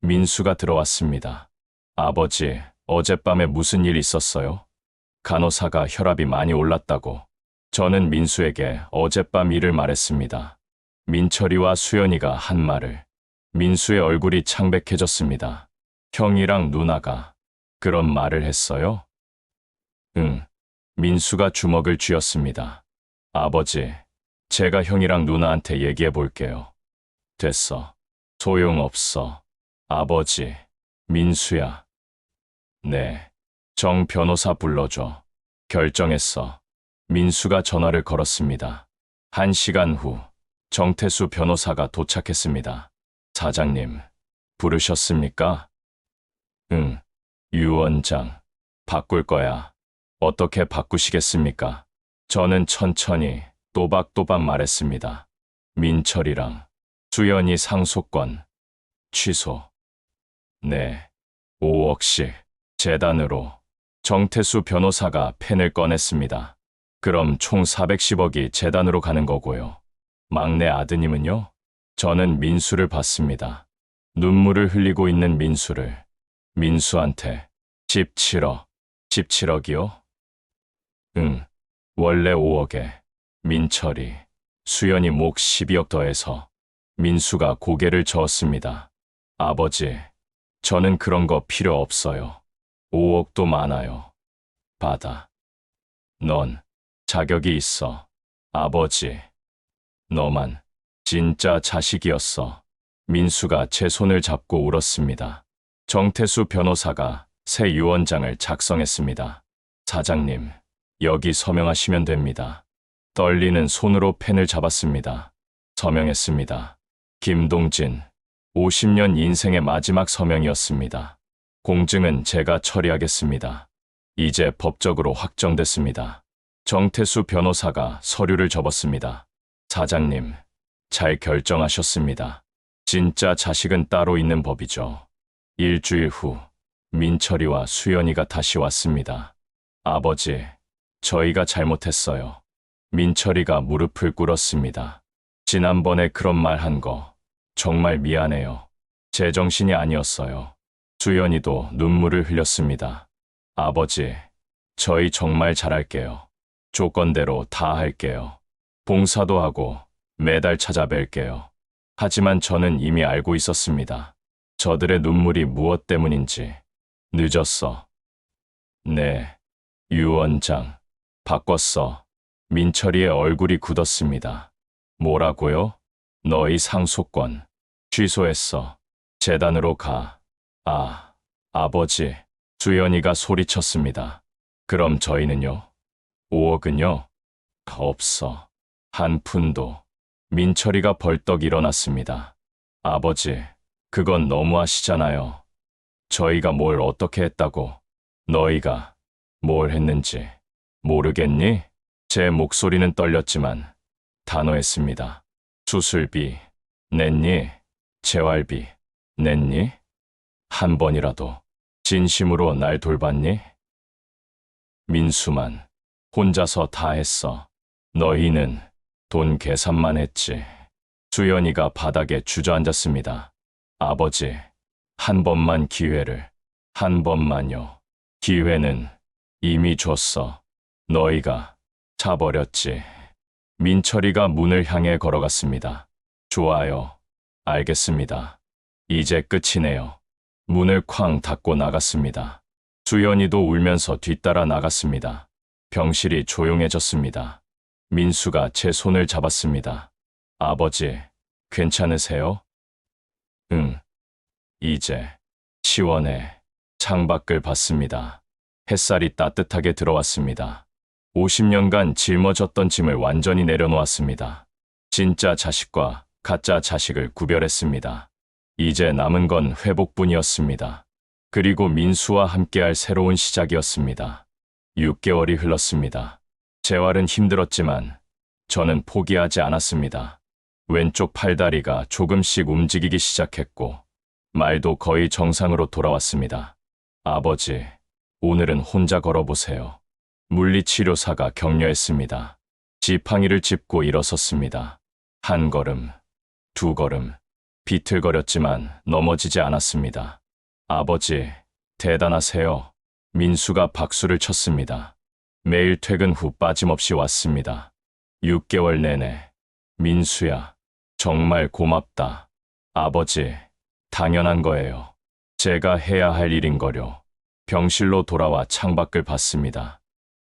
민수가 들어왔습니다. 아버지, 어젯밤에 무슨 일 있었어요? 간호사가 혈압이 많이 올랐다고. 저는 민수에게 어젯밤 일을 말했습니다. 민철이와 수연이가 한 말을. 민수의 얼굴이 창백해졌습니다. 형이랑 누나가 그런 말을 했어요? 응, 민수가 주먹을 쥐었습니다. 아버지, 제가 형이랑 누나한테 얘기해 볼게요. 됐어. 소용없어. 아버지, 민수야. 네. 정 변호사 불러줘. 결정했어. 민수가 전화를 걸었습니다. 1시간 후, 정태수 변호사가 도착했습니다. 사장님, 부르셨습니까? 응. 유 원장, 바꿀 거야. 어떻게 바꾸시겠습니까? 저는 천천히 또박또박 말했습니다. 민철이랑 수연이 상속권 취소. 네. 5억씩 재단으로. 정태수 변호사가 펜을 꺼냈습니다. 그럼 총 410억이 재단으로 가는 거고요. 막내 아드님은요? 저는 민수를 봤습니다. 눈물을 흘리고 있는 민수를. 민수한테 17억. 17억이요? 응. 원래 5억에 민철이, 수연이 목 12억 더해서. 민수가 고개를 저었습니다. 아버지, 저는 그런 거 필요 없어요. 5억도 많아요. 받아. 넌 자격이 있어. 아버지, 너만 진짜 자식이었어. 민수가 제 손을 잡고 울었습니다. 정태수 변호사가 새 유언장을 작성했습니다. 사장님, 여기 서명하시면 됩니다. 떨리는 손으로 펜을 잡았습니다. 서명했습니다. 김동진, 50년 인생의 마지막 서명이었습니다. 공증은 제가 처리하겠습니다. 이제 법적으로 확정됐습니다. 정태수 변호사가 서류를 접었습니다. 사장님, 잘 결정하셨습니다. 진짜 자식은 따로 있는 법이죠. 일주일 후, 민철이와 수연이가 다시 왔습니다. 아버지, 저희가 잘못했어요. 민철이가 무릎을 꿇었습니다. 지난번에 그런 말 한 거 정말 미안해요. 제정신이 아니었어요. 수연이도 눈물을 흘렸습니다. 아버지, 저희 정말 잘할게요. 조건대로 다 할게요. 봉사도 하고 매달 찾아뵐게요. 하지만 저는 이미 알고 있었습니다. 저들의 눈물이 무엇 때문인지. 늦었어. 네, 유 원장. 바꿨어. 민철이의 얼굴이 굳었습니다. 뭐라고요? 너희 상속권 취소했어. 재단으로 가. 아, 아버지. 수연이가 소리쳤습니다. 그럼 저희는요? 5억은요? 없어. 한 푼도. 민철이가 벌떡 일어났습니다. 아버지, 그건 너무하시잖아요. 저희가 뭘 어떻게 했다고. 너희가 뭘 했는지 모르겠니? 제 목소리는 떨렸지만 단호했습니다. 수술비 냈니? 재활비 냈니? 한 번이라도 진심으로 날 돌봤니? 민수만 혼자서 다 했어. 너희는 돈 계산만 했지. 수연이가 바닥에 주저앉았습니다. 아버지, 한 번만 기회를. 한 번만요. 기회는 이미 줬어. 너희가 차버렸지. 민철이가 문을 향해 걸어갔습니다. 좋아요. 알겠습니다. 이제 끝이네요. 문을 쾅 닫고 나갔습니다. 수연이도 울면서 뒤따라 나갔습니다. 병실이 조용해졌습니다. 민수가 제 손을 잡았습니다. 아버지, 괜찮으세요? 응. 이제 시원해. 창밖을 봤습니다. 햇살이 따뜻하게 들어왔습니다. 50년간 짊어졌던 짐을 완전히 내려놓았습니다. 진짜 자식과 가짜 자식을 구별했습니다. 이제 남은 건 회복뿐이었습니다. 그리고 민수와 함께할 새로운 시작이었습니다. 6개월이 흘렀습니다. 재활은 힘들었지만 저는 포기하지 않았습니다. 왼쪽 팔다리가 조금씩 움직이기 시작했고 말도 거의 정상으로 돌아왔습니다. 아버지, 오늘은 혼자 걸어보세요. 물리치료사가 격려했습니다. 지팡이를 짚고 일어섰습니다. 한 걸음, 두 걸음, 비틀거렸지만 넘어지지 않았습니다. 아버지, 대단하세요. 민수가 박수를 쳤습니다. 매일 퇴근 후 빠짐없이 왔습니다. 6개월 내내. 민수야, 정말 고맙다. 아버지, 당연한 거예요. 제가 해야 할 일인 거요. 병실로 돌아와 창밖을 봤습니다.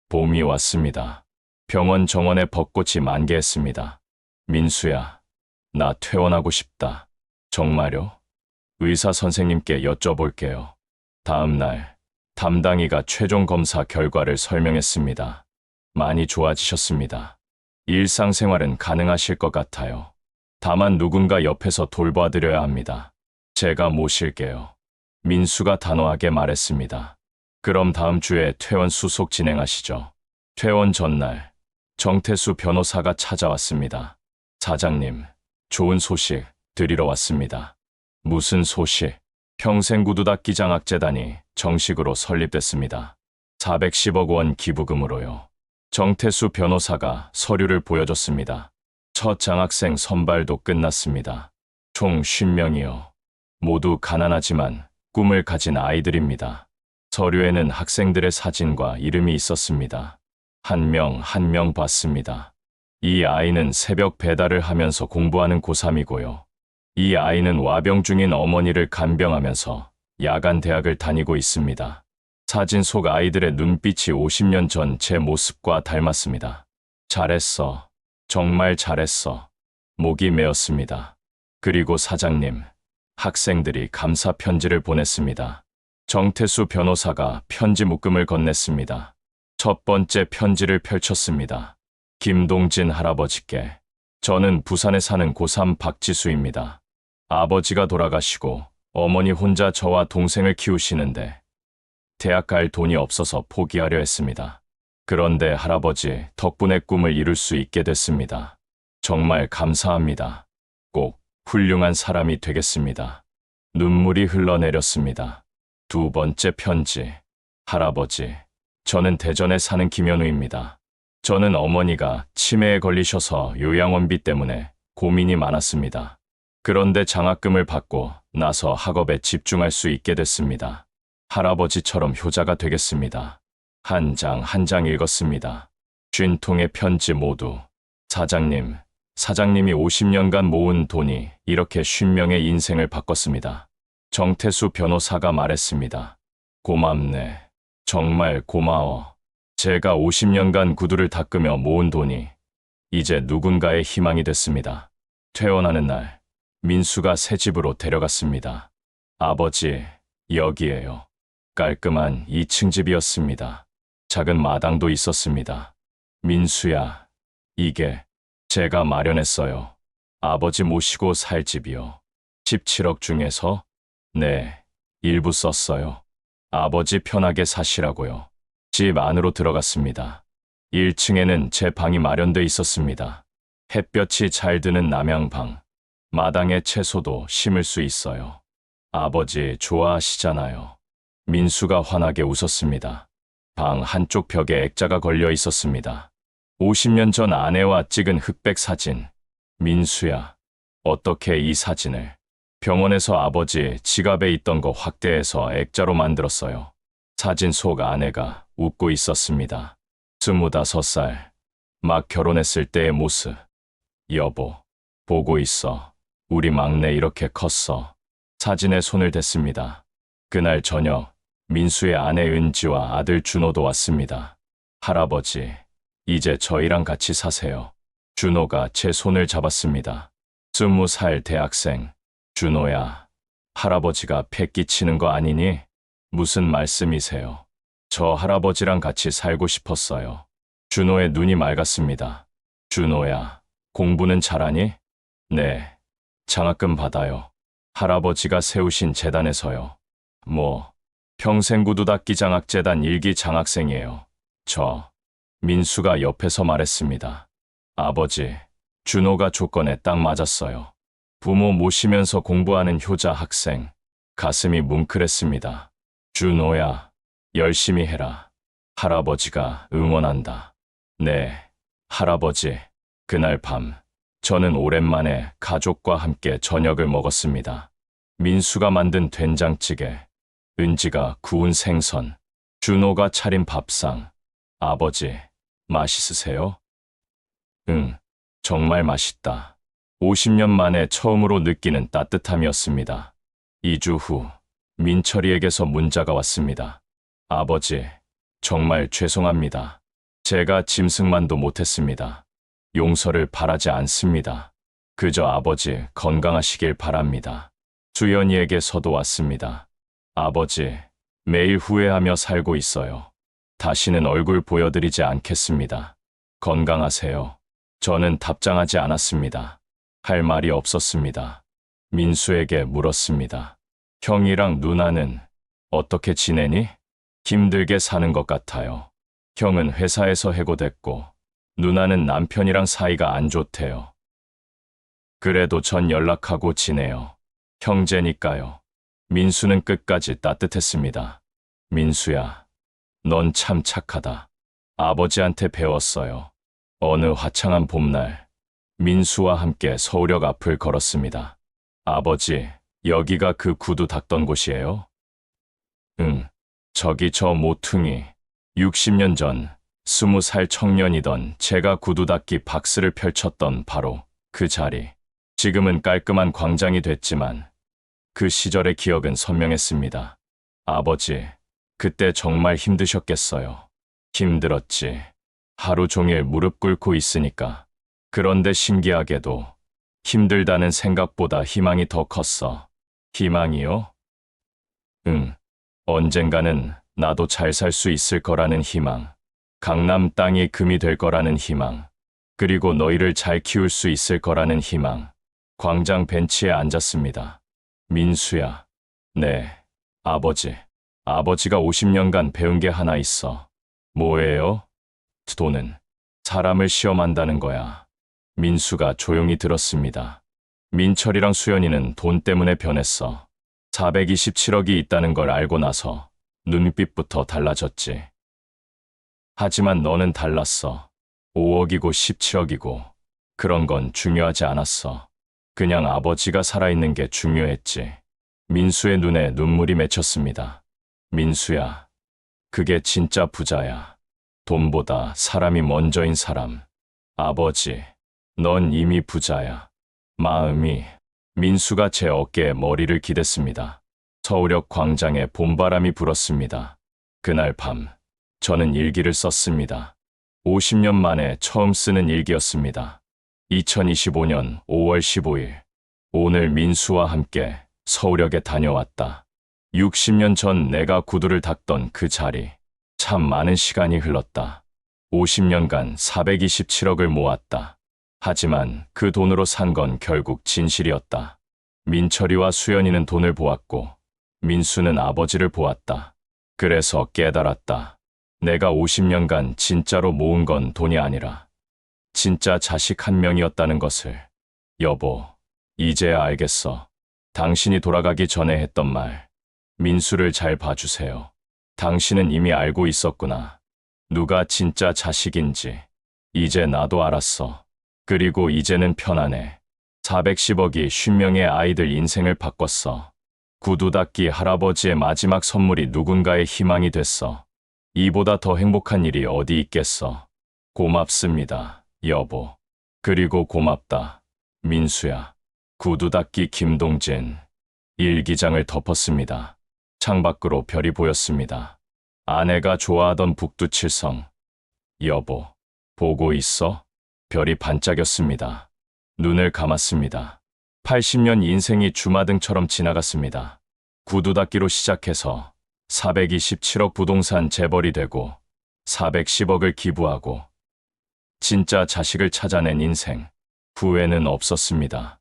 봄이 왔습니다. 병원 정원에 벚꽃이 만개했습니다. 민수야, 나 퇴원하고 싶다. 정말요? 의사 선생님께 여쭤볼게요. 다음 날, 담당이가 최종 검사 결과를 설명했습니다. 많이 좋아지셨습니다. 일상생활은 가능하실 것 같아요. 다만 누군가 옆에서 돌봐드려야 합니다. 제가 모실게요. 민수가 단호하게 말했습니다. 그럼 다음 주에 퇴원 수속 진행하시죠. 퇴원 전날, 정태수 변호사가 찾아왔습니다. 사장님, 좋은 소식 드리러 왔습니다. 무슨 소식? 평생구두닦기장학재단이 정식으로 설립됐습니다. 410억 원 기부금으로요. 정태수 변호사가 서류를 보여줬습니다. 첫 장학생 선발도 끝났습니다. 총 50명이요. 모두 가난하지만 꿈을 가진 아이들입니다. 서류에는 학생들의 사진과 이름이 있었습니다. 한 명 한 명 봤습니다. 이 아이는 새벽 배달을 하면서 공부하는 고3이고요. 이 아이는 와병 중인 어머니를 간병하면서 야간 대학을 다니고 있습니다. 사진 속 아이들의 눈빛이 50년 전 제 모습과 닮았습니다. 잘했어. 정말 잘했어. 목이 메었습니다. 그리고 사장님, 학생들이 감사 편지를 보냈습니다. 정태수 변호사가 편지 묶음을 건넸습니다. 첫 번째 편지를 펼쳤습니다. 김동진 할아버지께. 저는 부산에 사는 고3 박지수입니다. 아버지가 돌아가시고 어머니 혼자 저와 동생을 키우시는데 대학 갈 돈이 없어서 포기하려 했습니다. 그런데 할아버지 덕분에 꿈을 이룰 수 있게 됐습니다. 정말 감사합니다. 꼭 훌륭한 사람이 되겠습니다. 눈물이 흘러내렸습니다. 두 번째 편지. 할아버지, 저는 대전에 사는 김현우입니다. 저는 어머니가 치매에 걸리셔서 요양원비 때문에 고민이 많았습니다. 그런데 장학금을 받고 나서 학업에 집중할 수 있게 됐습니다. 할아버지처럼 효자가 되겠습니다. 한 장 한 장 읽었습니다. 50통의 편지 모두. 사장님이 50년간 모은 돈이 이렇게 50명의 인생을 바꿨습니다. 정태수 변호사가 말했습니다. 고맙네. 정말 고마워. 제가 50년간 구두를 닦으며 모은 돈이 이제 누군가의 희망이 됐습니다. 퇴원하는 날, 민수가 새 집으로 데려갔습니다. 아버지, 여기에요. 깔끔한 2층 집이었습니다. 작은 마당도 있었습니다. 민수야, 이게 제가 마련했어요. 아버지 모시고 살 집이요. 17억 중에서? 네, 일부 썼어요. 아버지 편하게 사시라고요. 집 안으로 들어갔습니다. 1층에는 제 방이 마련돼 있었습니다. 햇볕이 잘 드는 남향방. 마당에 채소도 심을 수 있어요. 아버지 좋아하시잖아요. 민수가 환하게 웃었습니다. 방 한쪽 벽에 액자가 걸려 있었습니다. 50년 전 아내와 찍은 흑백 사진. 민수야, 어떻게 이 사진을? 병원에서 아버지 지갑에 있던 거 확대해서 액자로 만들었어요. 사진 속 아내가 웃고 있었습니다. 25살, 막 결혼했을 때의 모습. 여보, 보고 있어. 우리 막내 이렇게 컸어. 사진에 손을 댔습니다. 그날 저녁, 민수의 아내 은지와 아들 준호도 왔습니다. 할아버지, 이제 저희랑 같이 사세요. 준호가 제 손을 잡았습니다. 20살 대학생. 준호야, 할아버지가 패 끼치는 거 아니니? 무슨 말씀이세요? 저 할아버지랑 같이 살고 싶었어요. 준호의 눈이 맑았습니다. 준호야, 공부는 잘하니? 네, 장학금 받아요. 할아버지가 세우신 재단에서요. 평생구두닦기장학재단 1기 장학생이에요. 민수가 옆에서 말했습니다. 아버지, 준호가 조건에 딱 맞았어요. 부모 모시면서 공부하는 효자 학생. 가슴이 뭉클했습니다. 준호야, 열심히 해라. 할아버지가 응원한다. 네, 할아버지. 그날 밤, 저는 오랜만에 가족과 함께 저녁을 먹었습니다. 민수가 만든 된장찌개, 은지가 구운 생선, 준호가 차린 밥상. 아버지, 맛있으세요? 응, 정말 맛있다. 50년 만에 처음으로 느끼는 따뜻함이었습니다. 2주 후, 민철이에게서 문자가 왔습니다. 아버지, 정말 죄송합니다. 제가 짐승만도 못했습니다. 용서를 바라지 않습니다. 그저 아버지 건강하시길 바랍니다. 수연이에게서도 왔습니다. 아버지, 매일 후회하며 살고 있어요. 다시는 얼굴 보여드리지 않겠습니다. 건강하세요. 저는 답장하지 않았습니다. 할 말이 없었습니다. 민수에게 물었습니다. 형이랑 누나는 어떻게 지내니? 힘들게 사는 것 같아요. 형은 회사에서 해고됐고 누나는 남편이랑 사이가 안 좋대요. 그래도 전 연락하고 지내요. 형제니까요. 민수는 끝까지 따뜻했습니다. 민수야, 넌 참 착하다. 아버지한테 배웠어요. 어느 화창한 봄날, 민수와 함께 서울역 앞을 걸었습니다. 아버지, 여기가 그 구두 닦던 곳이에요? 응, 저기 저 모퉁이. 60년 전 20살 청년이던 제가 구두 닦기 박스를 펼쳤던 바로 그 자리. 지금은 깔끔한 광장이 됐지만 그 시절의 기억은 선명했습니다. 아버지, 그때 정말 힘드셨겠어요. 힘들었지. 하루 종일 무릎 꿇고 있으니까. 그런데 신기하게도 힘들다는 생각보다 희망이 더 컸어. 희망이요? 응. 언젠가는 나도 잘 살 수 있을 거라는 희망. 강남 땅이 금이 될 거라는 희망. 그리고 너희를 잘 키울 수 있을 거라는 희망. 광장 벤치에 앉았습니다. 민수야. 네, 아버지. 아버지가 50년간 배운 게 하나 있어. 뭐예요? 돈은 사람을 시험한다는 거야. 민수가 조용히 들었습니다. 민철이랑 수연이는 돈 때문에 변했어. 427억이 있다는 걸 알고 나서 눈빛부터 달라졌지. 하지만 너는 달랐어. 5억이고 17억이고 그런 건 중요하지 않았어. 그냥 아버지가 살아있는 게 중요했지. 민수의 눈에 눈물이 맺혔습니다. 민수야, 그게 진짜 부자야. 돈보다 사람이 먼저인 사람. 아버지, 넌 이미 부자야. 마음이. 민수가 제 어깨에 머리를 기댔습니다. 서울역 광장에 봄바람이 불었습니다. 그날 밤, 저는 일기를 썼습니다. 50년 만에 처음 쓰는 일기였습니다. 2025년 5월 15일. 오늘 민수와 함께 서울역에 다녀왔다. 60년 전 내가 구두를 닦던 그 자리. 참 많은 시간이 흘렀다. 50년간 427억을 모았다. 하지만 그 돈으로 산 건 결국 진실이었다. 민철이와 수연이는 돈을 보았고 민수는 아버지를 보았다. 그래서 깨달았다. 내가 50년간 진짜로 모은 건 돈이 아니라 진짜 자식 한 명이었다는 것을. 여보, 이제야 알겠어. 당신이 돌아가기 전에 했던 말. 민수를 잘 봐주세요. 당신은 이미 알고 있었구나. 누가 진짜 자식인지. 이제 나도 알았어. 그리고 이제는 편안해. 410억이 50명의 아이들 인생을 바꿨어. 구두 닦기 할아버지의 마지막 선물이 누군가의 희망이 됐어. 이보다 더 행복한 일이 어디 있겠어. 고맙습니다, 여보. 그리고 고맙다, 민수야. 구두 닦기 김동진. 일기장을 덮었습니다. 창밖으로 별이 보였습니다. 아내가 좋아하던 북두칠성. 여보, 보고 있어? 별이 반짝였습니다. 눈을 감았습니다. 80년 인생이 주마등처럼 지나갔습니다. 구두 닦기로 시작해서 427억 부동산 재벌이 되고 410억을 기부하고 진짜 자식을 찾아낸 인생. 후회는 없었습니다.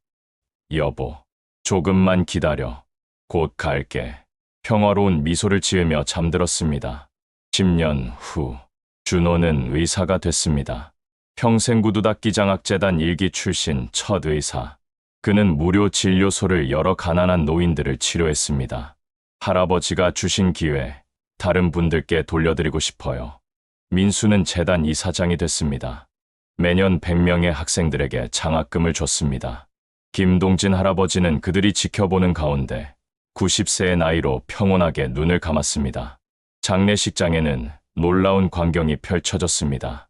여보, 조금만 기다려. 곧 갈게. 평화로운 미소를 지으며 잠들었습니다. 10년 후, 준호는 의사가 됐습니다. 평생구두닦기장학재단 일기 출신 첫 의사. 그는 무료 진료소를 열어 가난한 노인들을 치료했습니다. 할아버지가 주신 기회, 다른 분들께 돌려드리고 싶어요. 민수는 재단 이사장이 됐습니다. 매년 100명의 학생들에게 장학금을 줬습니다. 김동진 할아버지는 그들이 지켜보는 가운데 90세의 나이로 평온하게 눈을 감았습니다. 장례식장에는 놀라운 광경이 펼쳐졌습니다.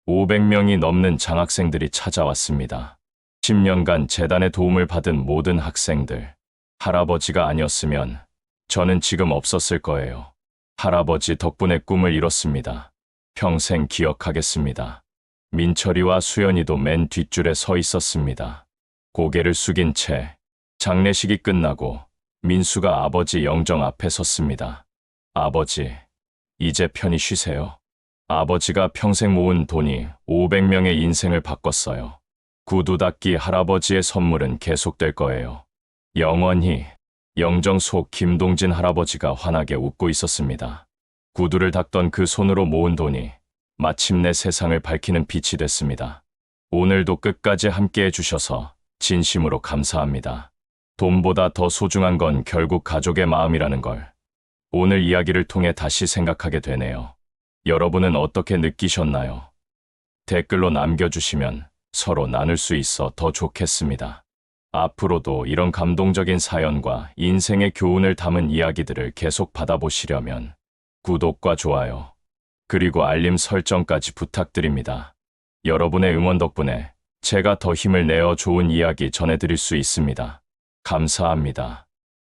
500명이 넘는 장학생들이 찾아왔습니다. 10년간 재단의 도움을 받은 모든 학생들. 할아버지가 아니었으면 저는 지금 없었을 거예요. 할아버지 덕분에 꿈을 이뤘습니다. 평생 기억하겠습니다. 민철이와 수연이도 맨 뒷줄에 서 있었습니다. 고개를 숙인 채 장례식이 끝나고 민수가 아버지 영정 앞에 섰습니다. 아버지, 이제 편히 쉬세요. 아버지가 평생 모은 돈이 500명의 인생을 바꿨어요. 구두 닦기 할아버지의 선물은 계속될 거예요. 영원히. 영정 속 김동진 할아버지가 환하게 웃고 있었습니다. 구두를 닦던 그 손으로 모은 돈이 마침내 세상을 밝히는 빛이 됐습니다. 오늘도 끝까지 함께 해주셔서 진심으로 감사합니다. 돈보다 더 소중한 건 결국 가족의 마음이라는 걸 오늘 이야기를 통해 다시 생각하게 되네요. 여러분은 어떻게 느끼셨나요? 댓글로 남겨주시면 서로 나눌 수 있어 더 좋겠습니다. 앞으로도 이런 감동적인 사연과 인생의 교훈을 담은 이야기들을 계속 받아보시려면 구독과 좋아요, 그리고 알림 설정까지 부탁드립니다. 여러분의 응원 덕분에 제가 더 힘을 내어 좋은 이야기 전해드릴 수 있습니다. 감사합니다.